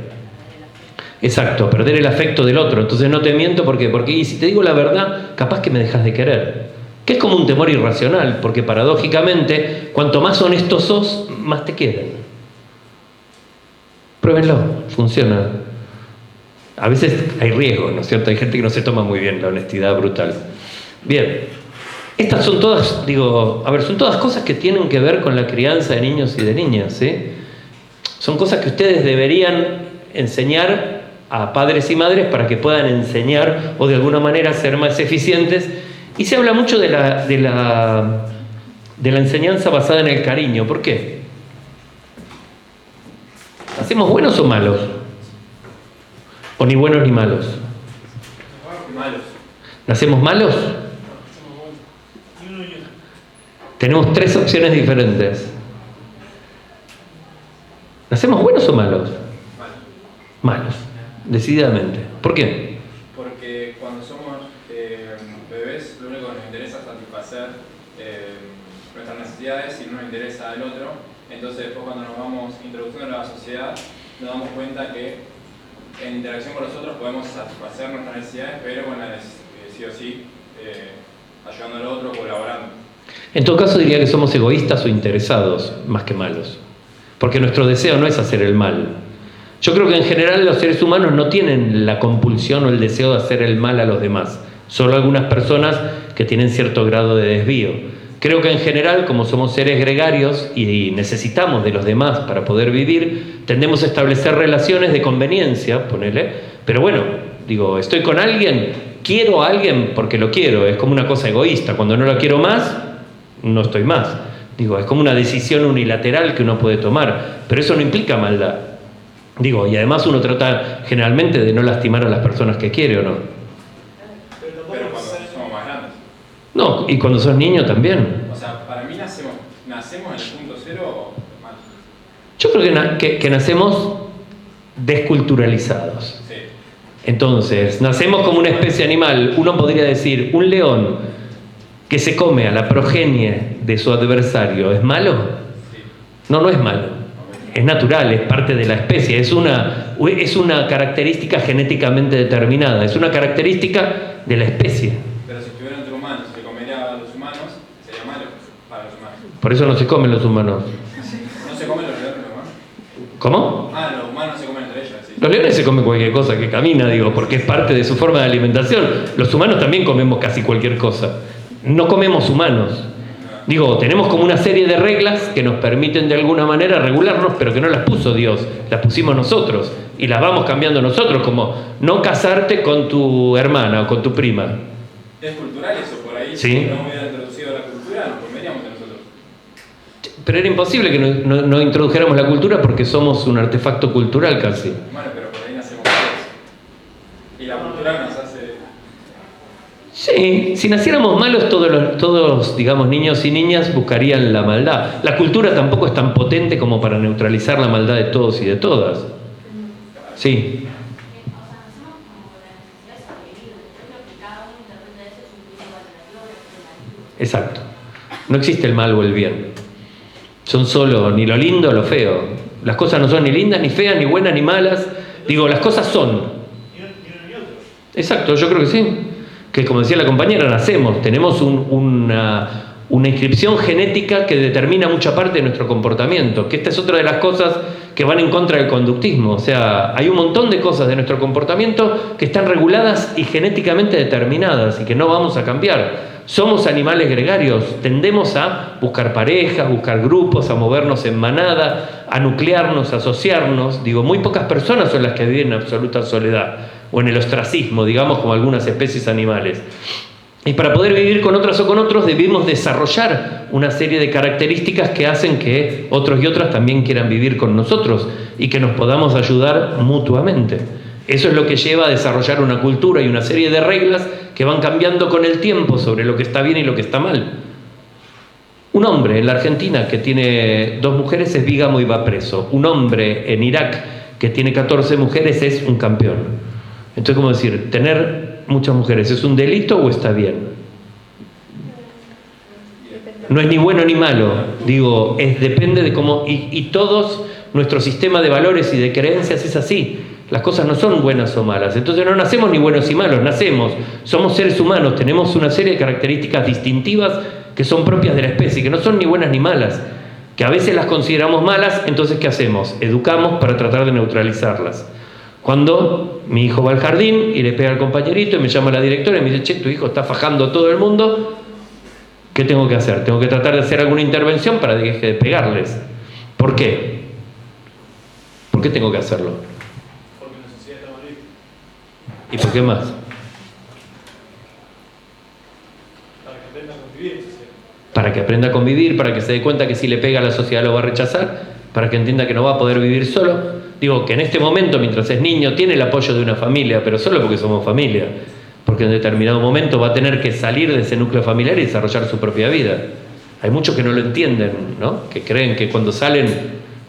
Exacto, perder el afecto del otro. Entonces no te miento, ¿por qué? Porque y si te digo la verdad, capaz que me dejas de querer. Que es como un temor irracional, porque paradójicamente, cuanto más honesto sos, más te quieren. Pruébenlo, funciona. A veces hay riesgo, ¿no es cierto? Hay gente que no se toma muy bien la honestidad brutal. Bien, estas son todas, son todas cosas que tienen que ver con la crianza de niños y de niñas, ¿sí? Son cosas que ustedes deberían enseñar a padres y madres para que puedan enseñar o de alguna manera ser más eficientes. Y se habla mucho de la enseñanza basada en el cariño. ¿Por qué? ¿Hacemos buenos o malos? ¿O ni buenos ni malos? Malos. ¿Nacemos malos? Tenemos tres opciones diferentes. ¿Nacemos buenos o malos? Malos, decididamente. ¿Por qué? Porque cuando somos bebés, lo único que nos interesa es satisfacer nuestras necesidades y no nos interesa el otro. Entonces después cuando nos vamos introduciendo en la sociedad, nos damos cuenta que en interacción con los otros podemos satisfacer nuestras necesidades, pero con la sí o sí, ayudando al otro, colaborando. En todo caso diría que somos egoístas o interesados, más que malos. Porque nuestro deseo no es hacer el mal. Yo creo que en general los seres humanos no tienen la compulsión o el deseo de hacer el mal a los demás. Solo algunas personas que tienen cierto grado de desvío. Creo que en general, como somos seres gregarios y necesitamos de los demás para poder vivir, tendemos a establecer relaciones de conveniencia, ponele. Pero bueno, estoy con alguien, quiero a alguien porque lo quiero. Es como una cosa egoísta. Cuando no lo quiero más, no estoy más. Es como una decisión unilateral que uno puede tomar. Pero eso no implica maldad. Y además uno trata generalmente de no lastimar a las personas que quiere, ¿o no? Pero cuando somos más grandes. No, y cuando sos niño también. O sea, para mí nacemos en el punto cero mal. Yo creo que nacemos desculturalizados. Sí. Entonces, nacemos como una especie animal. Uno podría decir, un león que se come a la progenie de su adversario, ¿es malo? Sí. No es malo. Es natural, es parte de la especie, es una característica genéticamente determinada, es una característica de la especie. Pero si estuviera entre humanos, se comería a los humanos, sería malo para los humanos. Por eso no se comen los humanos. ¿No se comen los leones los humanos? ¿Cómo? Los humanos se comen entre ellos, sí. Los leones se comen cualquier cosa que camina, porque es parte de su forma de alimentación. Los humanos también comemos casi cualquier cosa. No comemos humanos. Digo, tenemos como una serie de reglas que nos permiten de alguna manera regularnos, pero que no las puso Dios, las pusimos nosotros y las vamos cambiando nosotros, como no casarte con tu hermana o con tu prima. Es cultural eso, por ahí, Sí. si no hubiera introducido la cultura, nos comeríamos de nosotros. Pero era imposible que no introdujéramos la cultura porque somos un artefacto cultural casi. Bueno, pero por ahí nacemos todos. Y la cultura nos hace... Sí, si naciéramos malos, todos, digamos, niños y niñas buscarían la maldad. La cultura tampoco es tan potente como para neutralizar la maldad de todos y de todas. Sí. Exacto. No existe el mal o el bien. Son solo ni lo lindo o lo feo. Las cosas no son ni lindas, ni feas, ni buenas, ni malas. Digo, las cosas son. Ni uno ni otro. Exacto, yo creo que sí. Que como decía la compañera, nacemos, tenemos una inscripción genética que determina mucha parte de nuestro comportamiento, que esta es otra de las cosas que van en contra del conductismo. O sea, hay un montón de cosas de nuestro comportamiento que están reguladas y genéticamente determinadas y que no vamos a cambiar. Somos animales gregarios, tendemos a buscar parejas, buscar grupos, a movernos en manada, a nuclearnos, a asociarnos. Digo, muy pocas personas son las que viven en absoluta soledad o en el ostracismo, digamos, como algunas especies animales. Y para poder vivir con otras o con otros debemos desarrollar una serie de características que hacen que otros y otras también quieran vivir con nosotros y que nos podamos ayudar mutuamente. Eso es lo que lleva a desarrollar una cultura y una serie de reglas que van cambiando con el tiempo sobre lo que está bien y lo que está mal. Un hombre en la Argentina que tiene 2 mujeres es bígamo y va preso. Un hombre en Irak que tiene 14 mujeres es un campeón. Entonces, ¿cómo decir? ¿Tener muchas mujeres es un delito o está bien? No es ni bueno ni malo. Digo, depende de cómo... Y todos, nuestro sistema de valores y de creencias es así. Las cosas no son buenas o malas. Entonces no nacemos ni buenos y malos, nacemos. Somos seres humanos, tenemos una serie de características distintivas que son propias de la especie, que no son ni buenas ni malas, que a veces las consideramos malas. Entonces, ¿qué hacemos? Educamos para tratar de neutralizarlas. Cuando mi hijo va al jardín y le pega al compañerito y me llama la directora y me dice, che, tu hijo está fajando a todo el mundo, ¿qué tengo que hacer? Tengo que tratar de hacer alguna intervención para que deje de pegarles. ¿Por qué? ¿Por qué tengo que hacerlo? Porque la sociedad está mal vista. ¿Y por qué más? Para que aprendan a convivir en sociedad. Para que aprenda a convivir, para que se dé cuenta que si le pega a la sociedad lo va a rechazar, para que entienda que no va a poder vivir solo. Digo, que en este momento, mientras es niño, tiene el apoyo de una familia, pero solo porque somos familia. Porque en determinado momento va a tener que salir de ese núcleo familiar y desarrollar su propia vida. Hay muchos que no lo entienden, ¿no? Que creen que cuando salen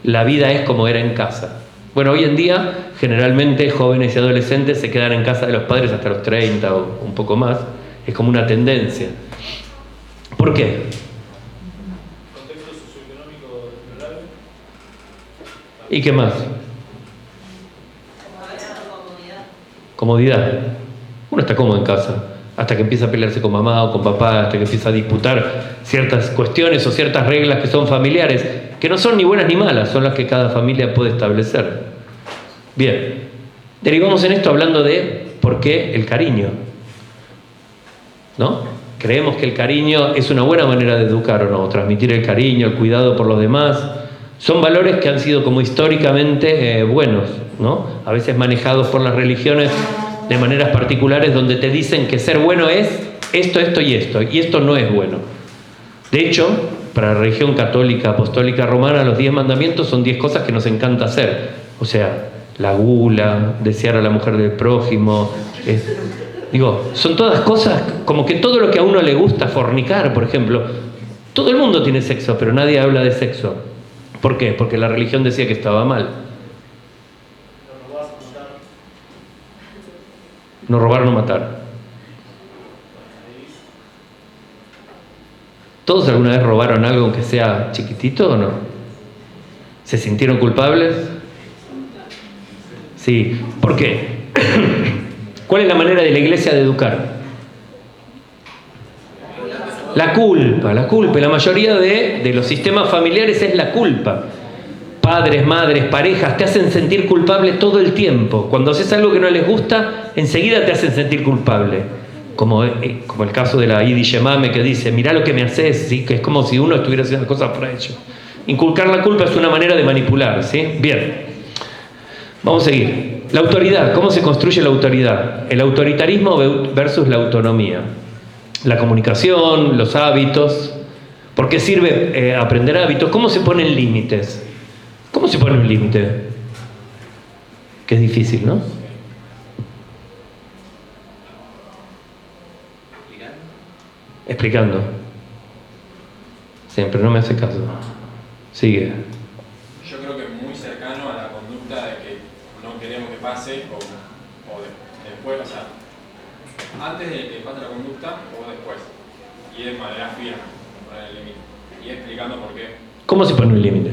la vida es como era en casa. Bueno, hoy en día, generalmente jóvenes y adolescentes se quedan en casa de los padres hasta los 30 o un poco más. Es como una tendencia. ¿Por qué? Contexto socioeconómico desfavorable. ¿Y qué más? Comodidad. Uno está cómodo en casa, hasta que empieza a pelearse con mamá o con papá, hasta que empieza a disputar ciertas cuestiones o ciertas reglas que son familiares, que no son ni buenas ni malas, son las que cada familia puede establecer. Bien, derivamos en esto hablando de por qué el cariño, ¿no? Creemos que el cariño es una buena manera de educar o no, transmitir el cariño, el cuidado por los demás. Son valores que han sido como históricamente buenos, ¿no? A veces manejados por las religiones de maneras particulares donde te dicen que ser bueno es esto, esto y esto no es bueno. De hecho, para la religión católica, apostólica, romana, los 10 mandamientos son 10 cosas que nos encanta hacer. O sea, la gula, desear a la mujer del prójimo, son todas cosas como que todo lo que a uno le gusta, fornicar, por ejemplo. Todo el mundo tiene sexo, pero nadie habla de sexo. ¿Por qué? Porque la religión decía que estaba mal. No robás, matar. No robar, no matar. ¿Todos alguna vez robaron algo aunque sea chiquitito o no? ¿Se sintieron culpables? Sí. ¿Por qué? ¿Cuál es la manera de la iglesia de educar? La culpa. La mayoría de los sistemas familiares es la culpa. Padres, madres, parejas te hacen sentir culpable todo el tiempo. Cuando haces algo que no les gusta, enseguida te hacen sentir culpable. como el caso de la Idi Yemame que dice, mirá lo que me haces, ¿sí? Que es como si uno estuviera haciendo cosas para ellos. Inculcar la culpa es una manera de manipular, ¿sí? Bien, vamos a seguir. La autoridad, ¿cómo se construye la autoridad? El autoritarismo versus la autonomía. La comunicación, los hábitos. ¿Por qué sirve aprender hábitos? ¿Cómo se ponen límites? ¿Cómo se pone un límite? Que es difícil, ¿no? Explicando. Siempre, no me hace caso. Sigue. Yo creo que es muy cercano a la conducta de que no queremos que pase después, o sea, antes de que pase la conducta o después. Y de manera firme, poner el límite. Y explicando por qué. ¿Cómo se pone un límite?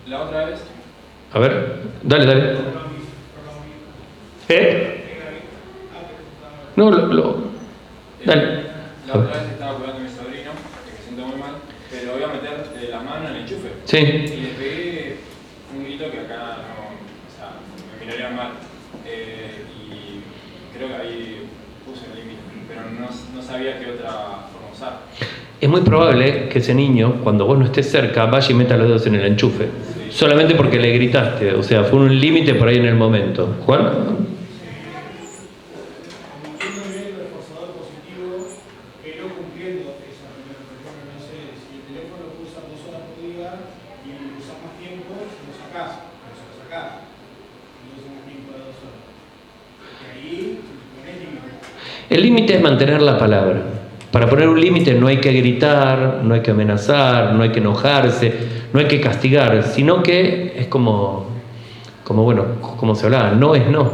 La otra vez. A ver, dale. No, dale. La otra vez estaba cuidando a mi sobrino, que me siento muy mal, pero voy a meter la mano en el enchufe. Sí. Y le pegué un grito que acá no, o sea, me mirarían mal. Y creo que ahí puse el límite, pero no sabía qué otra forma usar. Es muy probable que ese niño, cuando vos no estés cerca, vaya y meta los dedos en el enchufe. Sí. Solamente porque le gritaste. O sea, fue un límite por ahí en el momento. ¿Juan? El límite es mantener la palabra. Para poner un límite no hay que gritar, no hay que amenazar, no hay que enojarse, no hay que castigar, sino que es como se hablaba, no es no.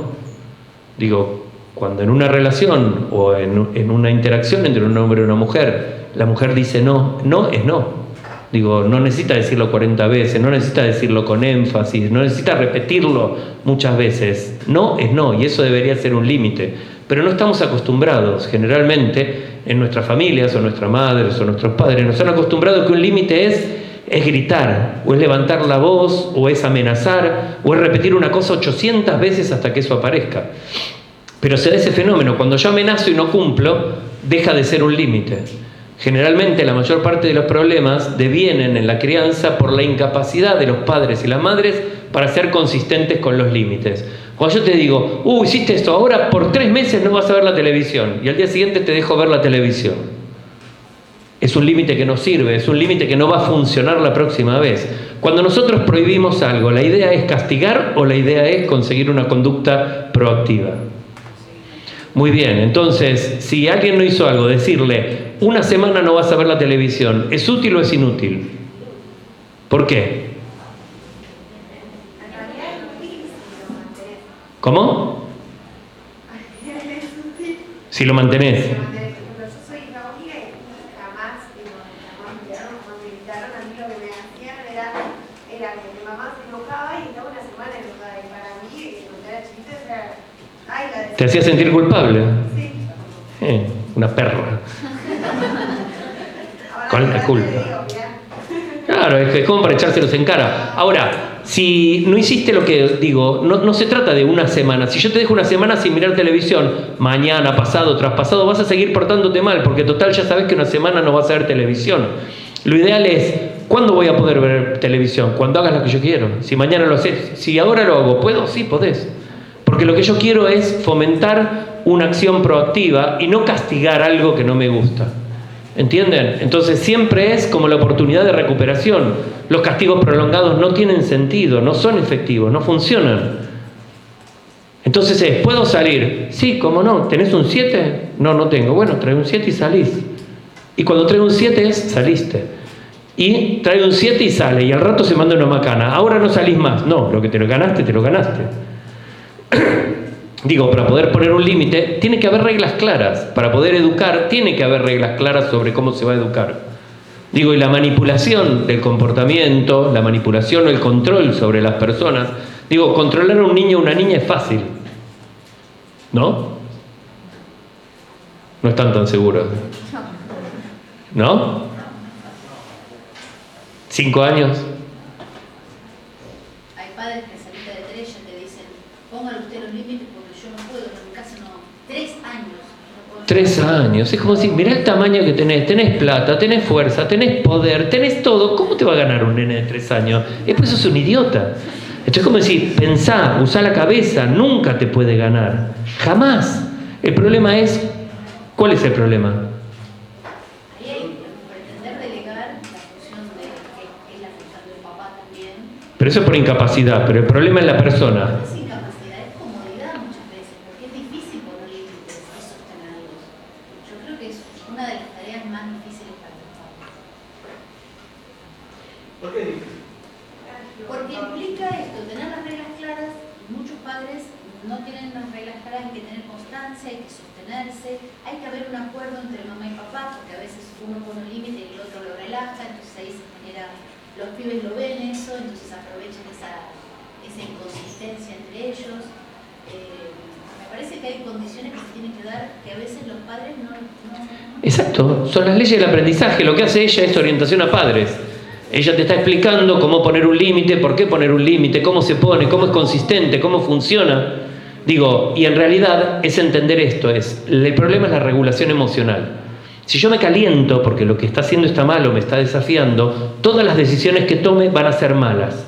Digo, cuando en una relación o en una interacción entre un hombre y una mujer, la mujer dice no, no es no. Digo, no necesita decirlo 40 veces, no necesita decirlo con énfasis, no necesita repetirlo muchas veces. No es no, y eso debería ser un límite. Pero no estamos acostumbrados, generalmente, en nuestras familias, o nuestras madres, o nuestros padres, nos han acostumbrado que un límite es gritar, o es levantar la voz, o es amenazar, o es repetir una cosa 800 veces hasta que eso aparezca. Pero se da ese fenómeno, cuando yo amenazo y no cumplo, deja de ser un límite. Generalmente la mayor parte de los problemas devienen en la crianza por la incapacidad de los padres y las madres para ser consistentes con los límites. Cuando yo te digo, hiciste esto, ahora por 3 meses no vas a ver la televisión, y al día siguiente te dejo ver la televisión. Es un límite que no sirve, es un límite que no va a funcionar la próxima vez. Cuando nosotros prohibimos algo, ¿la idea es castigar o la idea es conseguir una conducta proactiva? Muy bien, entonces, si alguien no hizo algo, decirle, 1 semana no vas a ver la televisión, ¿es útil o es inútil? ¿Por qué? ¿Cómo? Si lo mantenés. Yo soy hija única y jamás cuando me invitaron a mí lo que me hacían era que mi mamá se enojaba y estaba 1 semana enojada. Y para mí, cuando era chiquita, era... ¿Te hacía sentir culpable? Sí. Una perra. Con la culpa. Claro, es como para echárselos en cara. Ahora, si no hiciste lo que digo, no se trata de 1 semana. Si yo te dejo 1 semana sin mirar televisión, mañana, pasado, traspasado, vas a seguir portándote mal, porque total ya sabes que 1 semana no vas a ver televisión. Lo ideal es, ¿cuándo voy a poder ver televisión? Cuando hagas lo que yo quiero. Si mañana lo haces, si ahora lo hago, ¿puedo? Sí, podés. Porque lo que yo quiero es fomentar una acción proactiva y no castigar algo que no me gusta. ¿Entienden? Entonces siempre es como la oportunidad de recuperación. Los castigos prolongados no tienen sentido, no son efectivos, no funcionan. Entonces ¿puedo salir? Sí, ¿cómo no? ¿Tenés un 7? No, no tengo. Bueno, trae un 7 y salís. Y cuando trae un 7 saliste. Y trae un 7 y sale, y al rato se manda una macana. Ahora no salís más. No, lo que te lo ganaste, te lo ganaste. Digo, para poder poner un límite, tiene que haber reglas claras. Para poder educar, tiene que haber reglas claras sobre cómo se va a educar. Digo, y la manipulación del comportamiento, la manipulación o el control sobre las personas. Digo, controlar a un niño o una niña es fácil. ¿No? No están tan seguros. ¿No? 5 años. Hay padres que salita de 3 ya te dicen, pongan usted los límites porque yo no puedo, en mi casa no. 3 años no puedo 3 años. Es como decir, mirá el tamaño que tenés plata, tenés fuerza, tenés poder, tenés todo. ¿Cómo te va a ganar un nene de 3 años? Después sos un idiota. Entonces es como decir, pensá, usá la cabeza, nunca te puede ganar. Jamás. El problema es, ¿cuál es el problema? Ahí hay que pretender delegar la función de, que es la función del papá también. Pero eso es por incapacidad, pero el problema es la persona. No es incapacidad, es comodidad muchas veces, porque es difícil poner límites y sostenerlos. Yo creo que es una de las tareas más difíciles para los padres. ¿Por qué es difícil? Porque implica esto, tener las reglas claras. Muchos padres no tienen las reglas claras, hay que tener constancia, hay que sostenerse, hay que haber un acuerdo entre mamá y papá, porque a veces uno pone un límite y el otro lo relaja, entonces ahí se genera, los pibes lo ven eso, entonces aprovechan esa inconsistencia entre ellos. Me parece que hay condiciones que se tienen que dar que a veces los padres no. Exacto, son las leyes del aprendizaje. Lo que hace ella es orientación a padres. Ella te está explicando cómo poner un límite, por qué poner un límite, cómo se pone, cómo es consistente, cómo funciona. Digo, y en realidad es entender esto, el problema es la regulación emocional. Si yo me caliento porque lo que está haciendo está mal o me está desafiando, todas las decisiones que tome van a ser malas.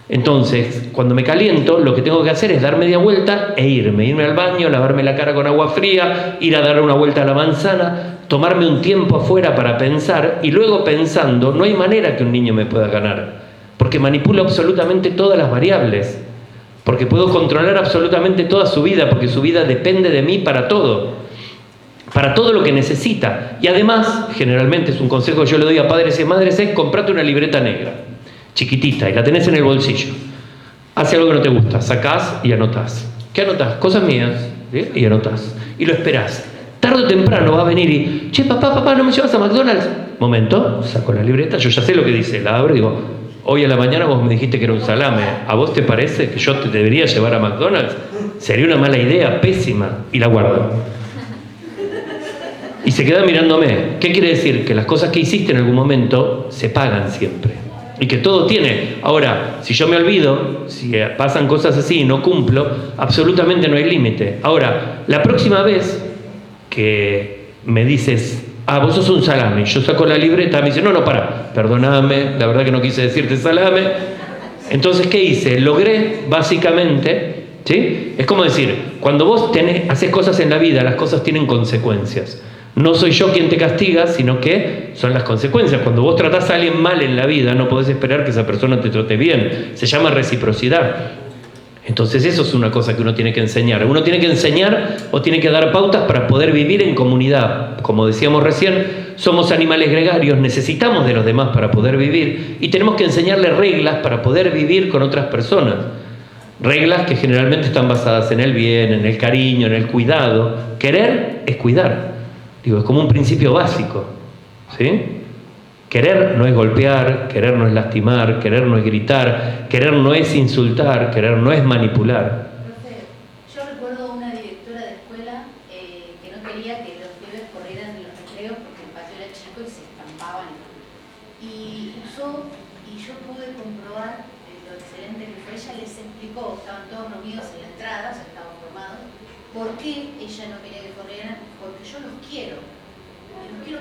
Entonces, cuando me caliento, lo que tengo que hacer es dar media vuelta e irme al baño, lavarme la cara con agua fría, ir a dar una vuelta a la manzana, tomarme un tiempo afuera para pensar, y luego pensando, no hay manera que un niño me pueda ganar, porque manipulo absolutamente todas las variables, porque puedo controlar absolutamente toda su vida, porque su vida depende de mí para todo lo que necesita. Y además, generalmente es un consejo que yo le doy a padres y madres, es comprate una libreta negra, chiquitita, y la tenés en el bolsillo. Hace algo que no te gusta, sacás y anotás. ¿Qué anotás? Cosas mías, ¿sí? Y anotás. Y lo esperás. Tarde o temprano va a venir y, che, papá, ¿no me llevas a McDonald's? Momento, saco la libreta, yo ya sé lo que dice, la abro y digo, hoy a la mañana vos me dijiste que era un salame, ¿a vos te parece que yo te debería llevar a McDonald's? Sería una mala idea, pésima, y la guardo. Y se queda mirándome. ¿Qué quiere decir? Que las cosas que hiciste en algún momento se pagan siempre. Y que todo tiene. Ahora, si yo me olvido, si pasan cosas así y no cumplo, absolutamente no hay límite. Ahora, la próxima vez que me dices, vos sos un salame, yo saco la libreta, me dice, no, pará, perdóname, la verdad que no quise decirte salame. Entonces, ¿qué hice? Logré, básicamente, ¿sí? Es como decir, cuando vos haces cosas en la vida, las cosas tienen consecuencias. No soy yo quien te castiga, sino que son las consecuencias. Cuando vos tratás a alguien mal en la vida, no podés esperar que esa persona te trate bien. Se llama reciprocidad. Entonces eso es una cosa que uno tiene que enseñar. Uno tiene que enseñar o tiene que dar pautas para poder vivir en comunidad. Como decíamos recién, somos animales gregarios, necesitamos de los demás para poder vivir y tenemos que enseñarles reglas para poder vivir con otras personas. Reglas que generalmente están basadas en el bien, en el cariño, en el cuidado. Querer es cuidar. Digo, es como un principio básico, ¿sí? Querer no es golpear, querer no es lastimar, querer no es gritar, querer no es insultar, querer no es manipular. Profe, yo recuerdo una directora de escuela que no quería que los pibes corrieran en los recreos porque el patio era chico y se estampaban. Y yo pude comprobar lo excelente que fue. Ella les explicó, estaban todos reunidos en la entrada, o sea, estaban formados, por qué ella no quería que corrieran, porque yo los quiero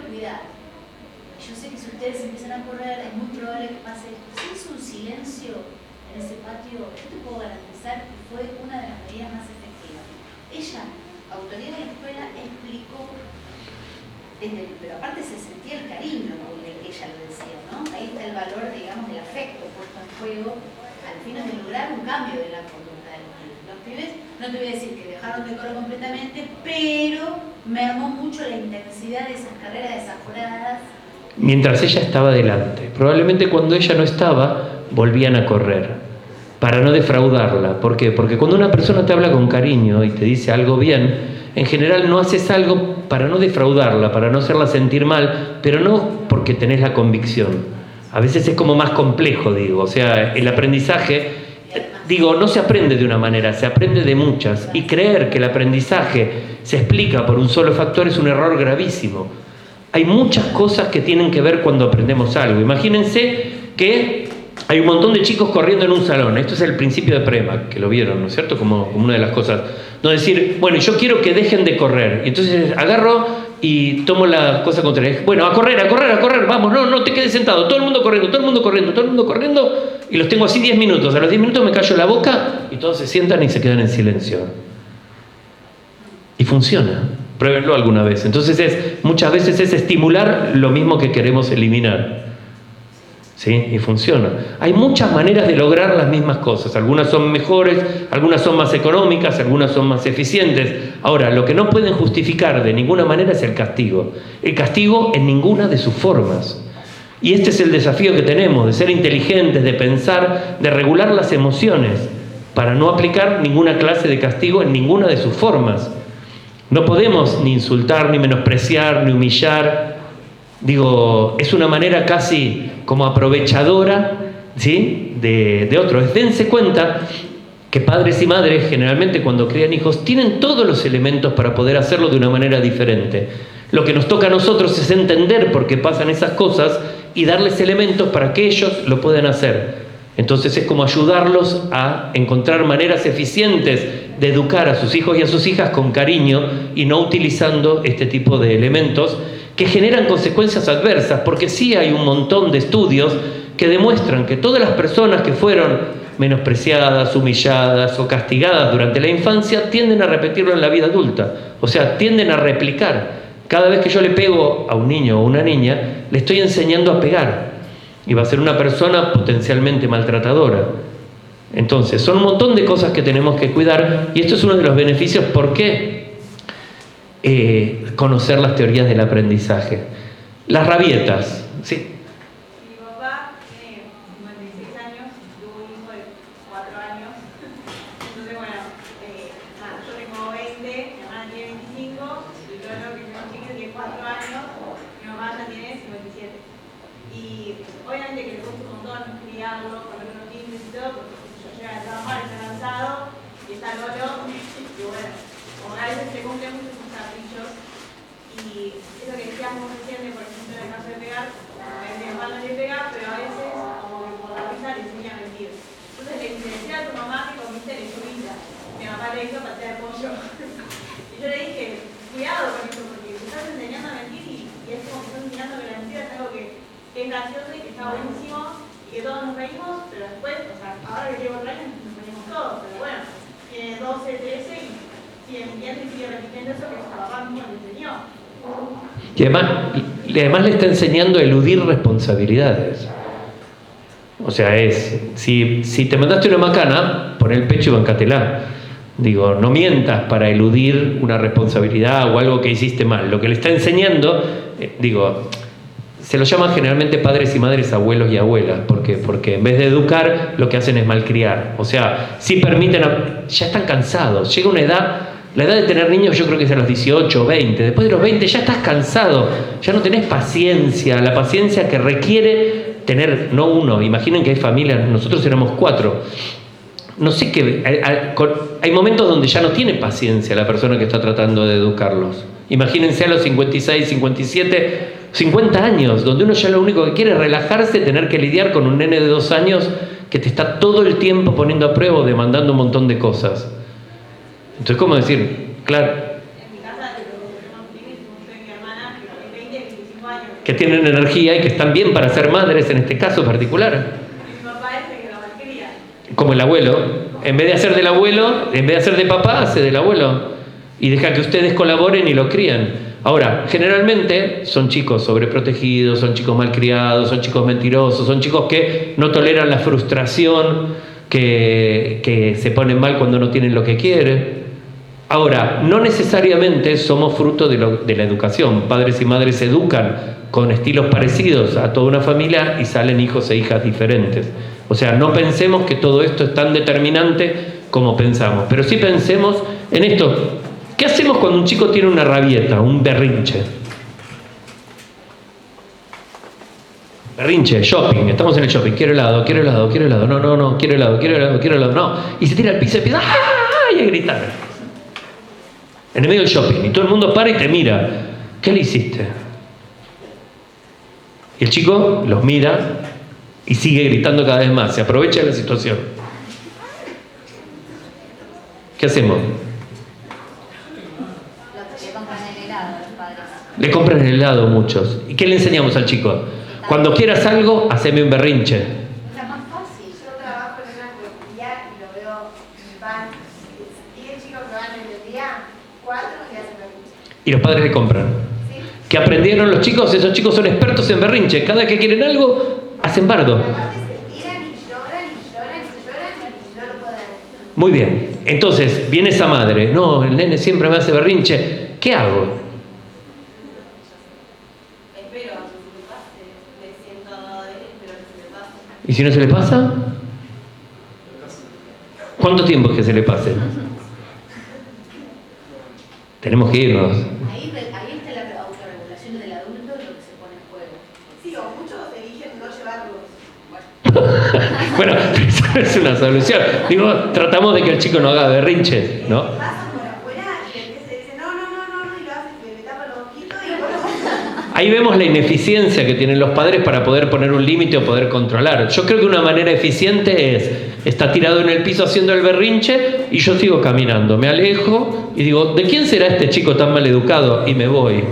cuidar. Yo sé que si ustedes empiezan a correr, es muy probable que pase esto. Si es un silencio en ese patio, yo te puedo garantizar que fue una de las medidas más efectivas. Ella, autoridad de la escuela, explicó, pero aparte se sentía el cariño con el que ella lo decía, ¿no? Ahí está el valor, digamos, del afecto puesto en juego al fin de lograr un cambio de la conducta de los pibes. Los pibes, no te voy a decir que dejaron de correr completamente, pero mermó mucho la intensidad de esas carreras desaforadas. Mientras ella estaba delante. Probablemente cuando ella no estaba, volvían a correr, para no defraudarla. ¿Por qué? Porque cuando una persona te habla con cariño y te dice algo bien, en general no haces algo para no defraudarla, para no hacerla sentir mal, pero no porque tenés la convicción. A veces es como más complejo, digo. O sea, el aprendizaje, digo, no se aprende de una manera, se aprende de muchas. Y creer que el aprendizaje se explica por un solo factor es un error gravísimo. Hay muchas cosas que tienen que ver cuando aprendemos algo. Imagínense que Hay un montón de chicos corriendo en un salón. Esto es el principio de Prema, que lo vieron, ¿no es cierto? Como una de las cosas. No decir, bueno, yo quiero que dejen de correr. Y entonces agarro y tomo la cosa contraria. Bueno, a correr, vamos, no te quedes sentado. Todo el mundo corriendo. Y los tengo así 10 minutos. A los 10 minutos me callo la boca y todos se sientan y se quedan en silencio. Y funciona. Pruébenlo alguna vez. Entonces muchas veces es estimular lo mismo que queremos eliminar. ¿Sí? Y funciona. Hay muchas maneras de lograr las mismas cosas. Algunas son mejores, algunas son más económicas, algunas son más eficientes. Ahora, lo que no pueden justificar de ninguna manera es el castigo. El castigo en ninguna de sus formas. Y este es el desafío que tenemos, de ser inteligentes, de pensar, de regular las emociones, para no aplicar ninguna clase de castigo en ninguna de sus formas. No podemos ni insultar, ni menospreciar, ni humillar. Digo, es una manera casi como aprovechadora, ¿sí?, de otros. Dense cuenta que padres y madres generalmente cuando crían hijos tienen todos los elementos para poder hacerlo de una manera diferente. Lo que nos toca a nosotros es entender por qué pasan esas cosas y darles elementos para que ellos lo puedan hacer. Entonces es como ayudarlos a encontrar maneras eficientes de educar a sus hijos y a sus hijas con cariño y no utilizando este tipo de elementos que generan consecuencias adversas, porque sí hay un montón de estudios que demuestran que todas las personas que fueron menospreciadas, humilladas o castigadas durante la infancia tienden a repetirlo en la vida adulta, o sea, tienden a replicar. Cada vez que yo le pego a un niño o una niña, le estoy enseñando a pegar y va a ser una persona potencialmente maltratadora. Entonces, son un montón de cosas que tenemos que cuidar y esto es uno de los beneficios. ¿Por qué? Conocer las teorías del aprendizaje. Las rabietas, ¿sí? Mi papá tiene 56 años, tuvo un hijo de 4 años. Entonces, bueno, yo tengo 20, mi hermana tiene 25, y yo creo que mi chico tiene 4 años, mi mamá ya tiene 57. Y obviamente que le gusta un montón criarlo, ponerle unos límites y todo, porque yo llega a trabajar, está cansado y está solo. Y bueno, como a veces se cumplen muchos sus caprichos. Y eso que decíamos recién, por ejemplo, en el caso de pegar, mi mamá no le pega, pero a veces, como que por la risa, le enseña a mentir. Entonces le dice, decía a tu mamá que comiste lechuguita. Mi mamá le hizo patear pollo. Y yo le dije, cuidado con eso, porque te estás enseñando a mentir y es como que estás enseñando que la mentira es algo que es gracioso y que está buenísimo y que todos nos reímos, pero después, o sea, ahora que llevo 4 años nos reímos todos, pero bueno, tiene 12, 13 y sigue mintiendo y sigue repitiendo eso que su papá mismo le enseñó. Y además le está enseñando a eludir responsabilidades. O sea, si te mandaste una macana, pon el pecho y bancatela. Digo, no mientas para eludir una responsabilidad o algo que hiciste mal. Lo que le está enseñando, se lo llaman generalmente padres y madres, abuelos y abuelas, porque en vez de educar, lo que hacen es malcriar. O sea, si permiten, ya están cansados. Llega una edad, la edad de tener niños yo creo que es a los 18 o 20. Después de los 20 ya estás cansado, ya no tenés paciencia, la paciencia que requiere tener, no uno. Imaginen que hay familias, nosotros éramos 4. No sé qué, hay momentos donde ya no tiene paciencia la persona que está tratando de educarlos. Imagínense a los 56, 57, 50 años, donde uno ya lo único que quiere es relajarse, tener que lidiar con un nene de 2 años que te está todo el tiempo poniendo a prueba o demandando un montón de cosas. Entonces, ¿cómo decir? Claro. En mi casa, tenemos primos, yo y mi hermana, que tienen 20, 25 años. Que tienen energía y que están bien para ser madres en este caso particular. Y mi papá es el que lo malcría. Como el abuelo. En vez de hacer del abuelo, en vez de hacer de papá, hace del abuelo. Y deja que ustedes colaboren y lo crían. Ahora, generalmente son chicos sobreprotegidos, son chicos malcriados, son chicos mentirosos, son chicos que no toleran la frustración, que se ponen mal cuando no tienen lo que quieren. Ahora, no necesariamente somos fruto de la educación. Padres y madres se educan con estilos parecidos a toda una familia y salen hijos e hijas diferentes. O sea, no pensemos que todo esto es tan determinante como pensamos, pero sí pensemos en esto. ¿Qué hacemos cuando un chico tiene una rabieta, un berrinche? Berrinche, shopping, estamos en el shopping, quiero helado, no, quiero helado, no. Y se tira al piso y empieza ¡ay! A gritar. En el medio del shopping, y todo el mundo para y te mira. ¿Qué le hiciste? Y el chico los mira Y sigue gritando cada vez más, se aprovecha de la situación. ¿Qué hacemos? Le compran el helado a los padres. Le compran el helado muchos. ¿Y qué le enseñamos al chico? Cuando quieras algo, haceme un berrinche. Es más fácil. Yo trabajo en una peluquería y lo veo, van 10 chicos que van en el día, 4 que hacen berrinche. Y los padres le compran. ¿Sí? ¿Qué aprendieron los chicos? Esos chicos son expertos en berrinche. Cada vez que quieren algo, hacen bardo. Aparte se tiran y lloran y lloran y lloran y no lo pueden. Muy bien. Entonces, viene esa madre. No, el nene siempre me hace berrinche. ¿Qué hago? Espero que se me pase. Me siento al lado de él, espero que se me pase. ¿Y si no se le pasa? ¿Cuánto tiempo es que se le pase? Tenemos que irnos. Ahí está la autorregulación del adulto, lo que se pone en juego. Sí, o muchos eligen no llevarlos. Bueno, esa es una solución. Digo, tratamos de que el chico no haga berrinche, ¿no? Pasan por afuera y el que se dice no, y lo hacen que le tapan los ojitos y bueno. Ahí vemos la ineficiencia que tienen los padres para poder poner un límite o poder controlar. Yo creo que una manera eficiente es, está tirado en el piso haciendo el berrinche y yo sigo caminando, me alejo y digo, ¿de quién será este chico tan mal educado? Y me voy.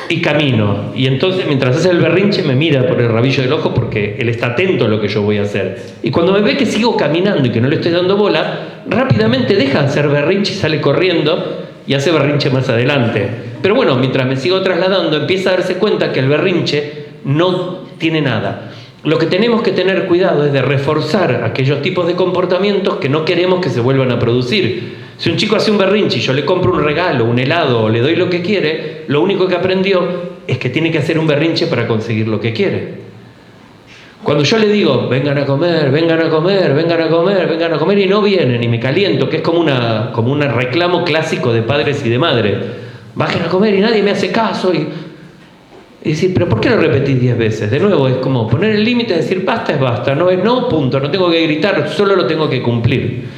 Y camino. Y entonces, mientras hace el berrinche, me mira por el rabillo del ojo porque él está atento a lo que yo voy a hacer. Y cuando me ve que sigo caminando y que no le estoy dando bola, rápidamente deja de hacer berrinche y sale corriendo y hace berrinche más adelante. Pero bueno, mientras me sigo trasladando, empieza a darse cuenta que el berrinche no tiene nada. Lo que tenemos que tener cuidado es de reforzar aquellos tipos de comportamientos que no queremos que se vuelvan a producir. Si un chico hace un berrinche y yo le compro un regalo, un helado o le doy lo que quiere, lo único que aprendió es que tiene que hacer un berrinche para conseguir lo que quiere. Cuando yo le digo, vengan a comer, vengan a comer, vengan a comer, vengan a comer, y no vienen y me caliento, que es como un reclamo clásico de padres y de madres. Bajen a comer y nadie me hace caso. Y decir, pero ¿por qué lo repetís 10 veces? De nuevo, es como poner el límite, decir basta es basta, no es no, punto, no tengo que gritar, solo lo tengo que cumplir.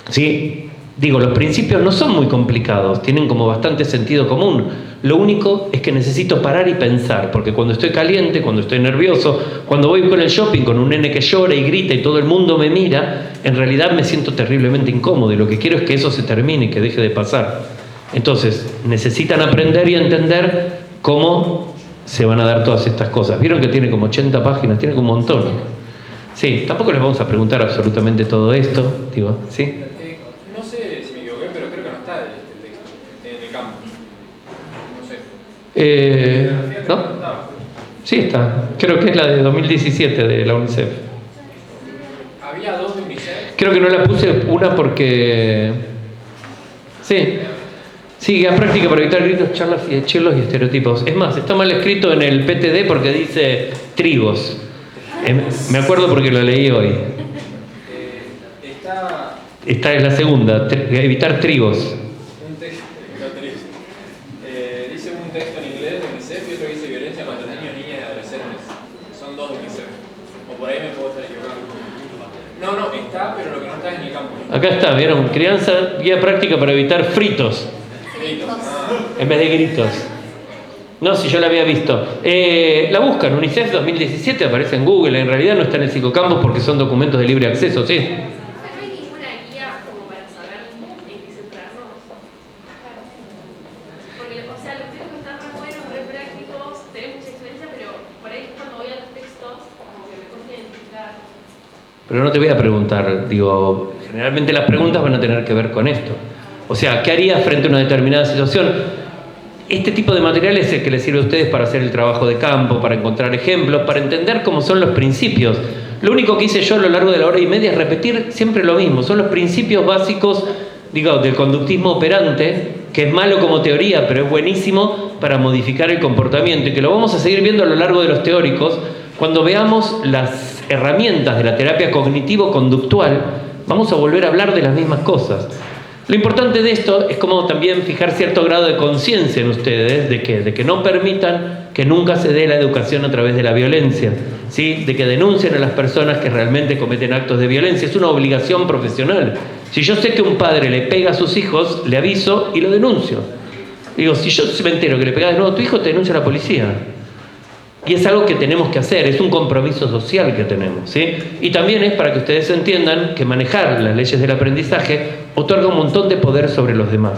¿Sí? Digo, los principios no son muy complicados, tienen como bastante sentido común. Lo único es que necesito parar y pensar, porque cuando estoy caliente, cuando estoy nervioso, cuando voy con el shopping con un nene que llora y grita y todo el mundo me mira, en realidad me siento terriblemente incómodo y lo que quiero es que eso se termine y que deje de pasar. Entonces, necesitan aprender y entender cómo se van a dar todas estas cosas. ¿Vieron que tiene como 80 páginas? Tiene como un montón. Sí, tampoco les vamos a preguntar absolutamente todo esto, digo, ¿sí? No sé si me equivoqué, pero creo que no está el texto en el campo. No sé. ¿No? Sí está. Creo que es la de 2017 de la UNICEF. Había dos de UNICEF. Creo que no la puse una porque... Sí. Sí, a práctica para evitar gritos, charlas y chelos y estereotipos. Es más, está mal escrito en el PTD porque dice trigos. Me acuerdo porque lo leí hoy. Esta es la segunda, evitar trigos. Un texto, dice un texto en inglés de UNICEF y otro dice violencia contra niños, niñas y adolescentes. Son dos de UNICEF. O por ahí me puedo estar equivocando. No, está, pero lo que no está es en el campo. Acá está, ¿vieron? Crianza, guía práctica para evitar fritos. En vez de gritos. No, si yo la había visto. La buscan, UNICEF 2017, aparece en Google. En realidad no está en el psicocampus porque son documentos de libre acceso, sí. ¿No hay ninguna guía como para saber en qué centrarnos? Porque, o sea, los textos están más buenos, re prácticos, tenés mucha experiencia, pero por ahí cuando voy a los textos, como que me cuesta identificar. Pero no te voy a preguntar, digo, generalmente las preguntas van a tener que ver con esto. O sea, ¿qué harías frente a una determinada situación? Este tipo de material es el que les sirve a ustedes para hacer el trabajo de campo, para encontrar ejemplos, para entender cómo son los principios. Lo único que hice yo a lo largo de la hora y media es repetir siempre lo mismo. Son los principios básicos, digo, del conductismo operante, que es malo como teoría, pero es buenísimo para modificar el comportamiento y que lo vamos a seguir viendo a lo largo de los teóricos. Cuando veamos las herramientas de la terapia cognitivo-conductual, vamos a volver a hablar de las mismas cosas. Lo importante de esto es como también fijar cierto grado de conciencia en ustedes de que no permitan que nunca se dé la educación a través de la violencia, ¿sí? De que denuncien a las personas que realmente cometen actos de violencia. Es una obligación profesional. Si yo sé que un padre le pega a sus hijos, le aviso y lo denuncio. Digo, si yo me entero que le pega de nuevo a tu hijo, te denuncia a la policía. Y es algo que tenemos que hacer, es un compromiso social que tenemos, ¿sí? Y también es para que ustedes entiendan que manejar las leyes del aprendizaje otorga un montón de poder sobre los demás.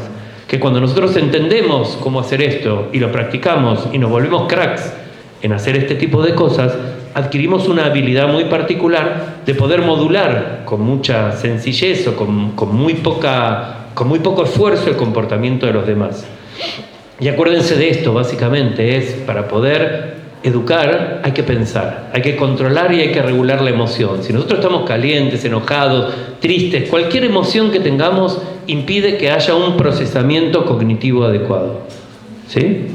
Que cuando nosotros entendemos cómo hacer esto y lo practicamos y nos volvemos cracks en hacer este tipo de cosas, adquirimos una habilidad muy particular de poder modular con mucha sencillez o con muy poco esfuerzo el comportamiento de los demás. Y acuérdense de esto, básicamente, es para poder educar hay que pensar, hay que controlar y hay que regular la emoción. Si nosotros estamos calientes, enojados, tristes, cualquier emoción que tengamos impide que haya un procesamiento cognitivo adecuado. ¿Sí?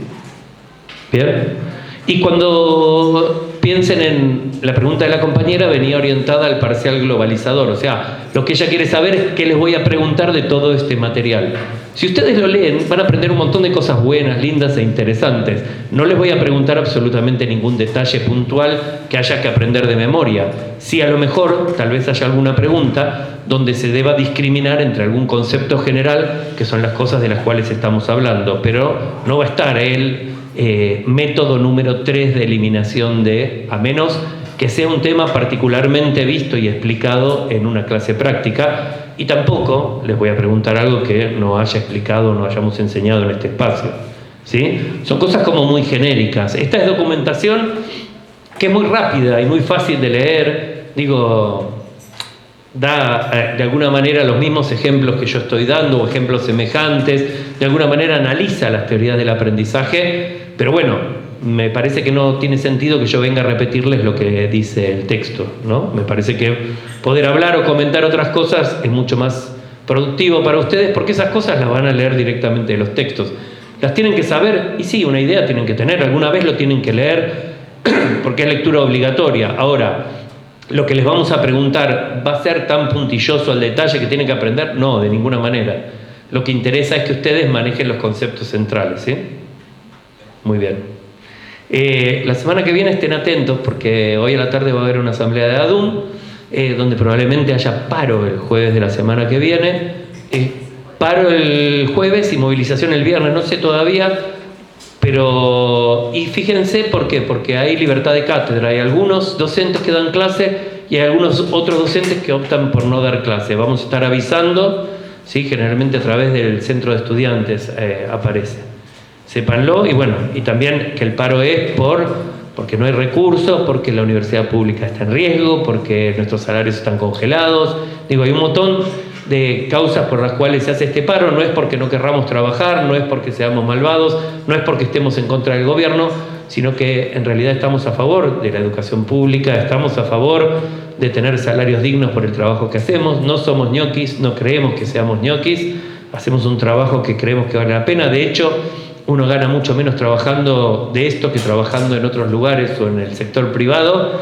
¿Bien? Y cuando piensen en la pregunta de la compañera, venía orientada al parcial globalizador. O sea, lo que ella quiere saber es qué les voy a preguntar de todo este material. Si ustedes lo leen, van a aprender un montón de cosas buenas, lindas e interesantes. No les voy a preguntar absolutamente ningún detalle puntual que haya que aprender de memoria. Sí, a lo mejor, tal vez haya alguna pregunta donde se deba discriminar entre algún concepto general, que son las cosas de las cuales estamos hablando, pero no va a estar el método número 3 de eliminación de, a menos que sea un tema particularmente visto y explicado en una clase práctica, y tampoco les voy a preguntar algo que no haya explicado o no hayamos enseñado en este espacio, ¿sí? Son cosas como muy genéricas. Esta es documentación que es muy rápida y muy fácil de leer, da de alguna manera los mismos ejemplos que yo estoy dando o ejemplos semejantes, de alguna manera analiza las teorías del aprendizaje, pero bueno, me parece que no tiene sentido que yo venga a repetirles lo que dice el texto, ¿no? Me parece que poder hablar o comentar otras cosas es mucho más productivo para ustedes, porque esas cosas las van a leer directamente de los textos. Las tienen que saber, y sí, una idea tienen que tener, alguna vez lo tienen que leer, porque es lectura obligatoria. Ahora, lo que les vamos a preguntar, ¿va a ser tan puntilloso el detalle que tienen que aprender? No, de ninguna manera. Lo que interesa es que ustedes manejen los conceptos centrales, ¿sí? Muy bien. La semana que viene estén atentos, porque hoy a la tarde va a haber una asamblea de ADUM, donde probablemente haya paro el jueves de la semana que viene. Paro el jueves y movilización el viernes, no sé todavía. Pero, y fíjense por qué, porque hay libertad de cátedra, hay algunos docentes que dan clase y hay algunos otros docentes que optan por no dar clase. Vamos a estar avisando, ¿sí? Generalmente a través del centro de estudiantes aparece. Sépanlo, y bueno, y también que el paro es porque no hay recursos, porque la universidad pública está en riesgo, porque nuestros salarios están congelados. Hay un montón de causas por las cuales se hace este paro. No es porque no querramos trabajar, no es porque seamos malvados, no es porque estemos en contra del gobierno, sino que en realidad estamos a favor de la educación pública, estamos a favor de tener salarios dignos por el trabajo que hacemos. No somos ñoquis, no creemos que seamos ñoquis, hacemos un trabajo que creemos que vale la pena. De hecho, uno gana mucho menos trabajando de esto que trabajando en otros lugares o en el sector privado.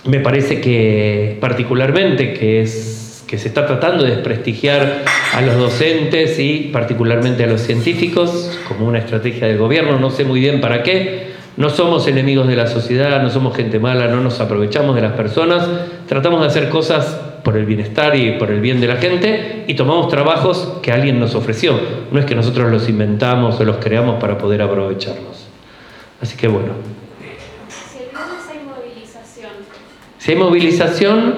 Me parece que particularmente que se está tratando de desprestigiar a los docentes y particularmente a los científicos como una estrategia del gobierno, no sé muy bien para qué. No somos enemigos de la sociedad, no somos gente mala, no nos aprovechamos de las personas, tratamos de hacer cosas por el bienestar y por el bien de la gente y tomamos trabajos que alguien nos ofreció. No es que nosotros los inventamos o los creamos para poder aprovecharlos. Así que bueno. Si el viernes hay movilización. Si hay movilización,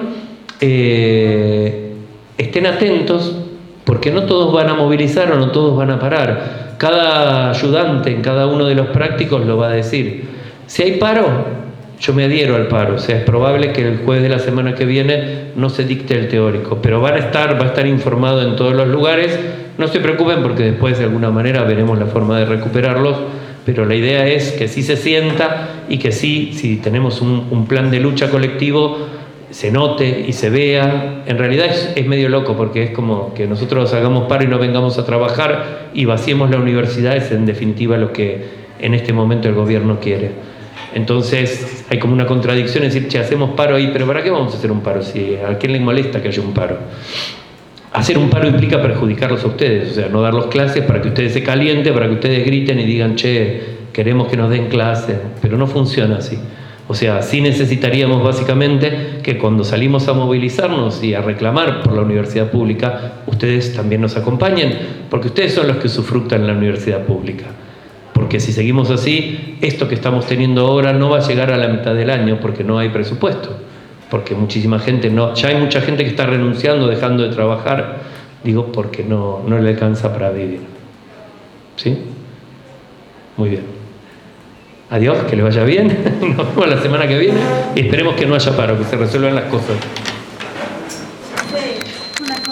estén atentos porque no todos van a movilizar o no todos van a parar. Cada ayudante en cada uno de los prácticos lo va a decir. Si hay paro, yo me adhiero al paro. O sea, es probable que el jueves de la semana que viene no se dicte el teórico, pero va a estar informado en todos los lugares. No se preocupen porque después de alguna manera veremos la forma de recuperarlos, pero la idea es que sí se sienta y que sí, si tenemos un plan de lucha colectivo, se note y se vea. En realidad es medio loco porque es como que nosotros hagamos paro y no vengamos a trabajar y vaciemos la universidad, es en definitiva lo que en este momento el gobierno quiere. Entonces hay como una contradicción en decir, che, hacemos paro ahí, pero ¿para qué vamos a hacer un paro? Si ¿a quién le molesta que haya un paro? Hacer un paro implica perjudicarlos a ustedes, o sea, no darlos clases para que ustedes se calienten, para que ustedes griten y digan, che, queremos que nos den clases, pero no funciona así. O sea, sí necesitaríamos básicamente que cuando salimos a movilizarnos y a reclamar por la universidad pública, ustedes también nos acompañen, porque ustedes son los que usufructan la universidad pública. porque si seguimos así, esto que estamos teniendo ahora no va a llegar a la mitad del año porque no hay presupuesto, porque muchísima gente ya hay mucha gente que está renunciando, dejando de trabajar, digo, porque no le alcanza para vivir. ¿Sí? Muy bien. Adiós, que les vaya bien, nos vemos la semana que viene y esperemos que no haya paro, que se resuelvan las cosas.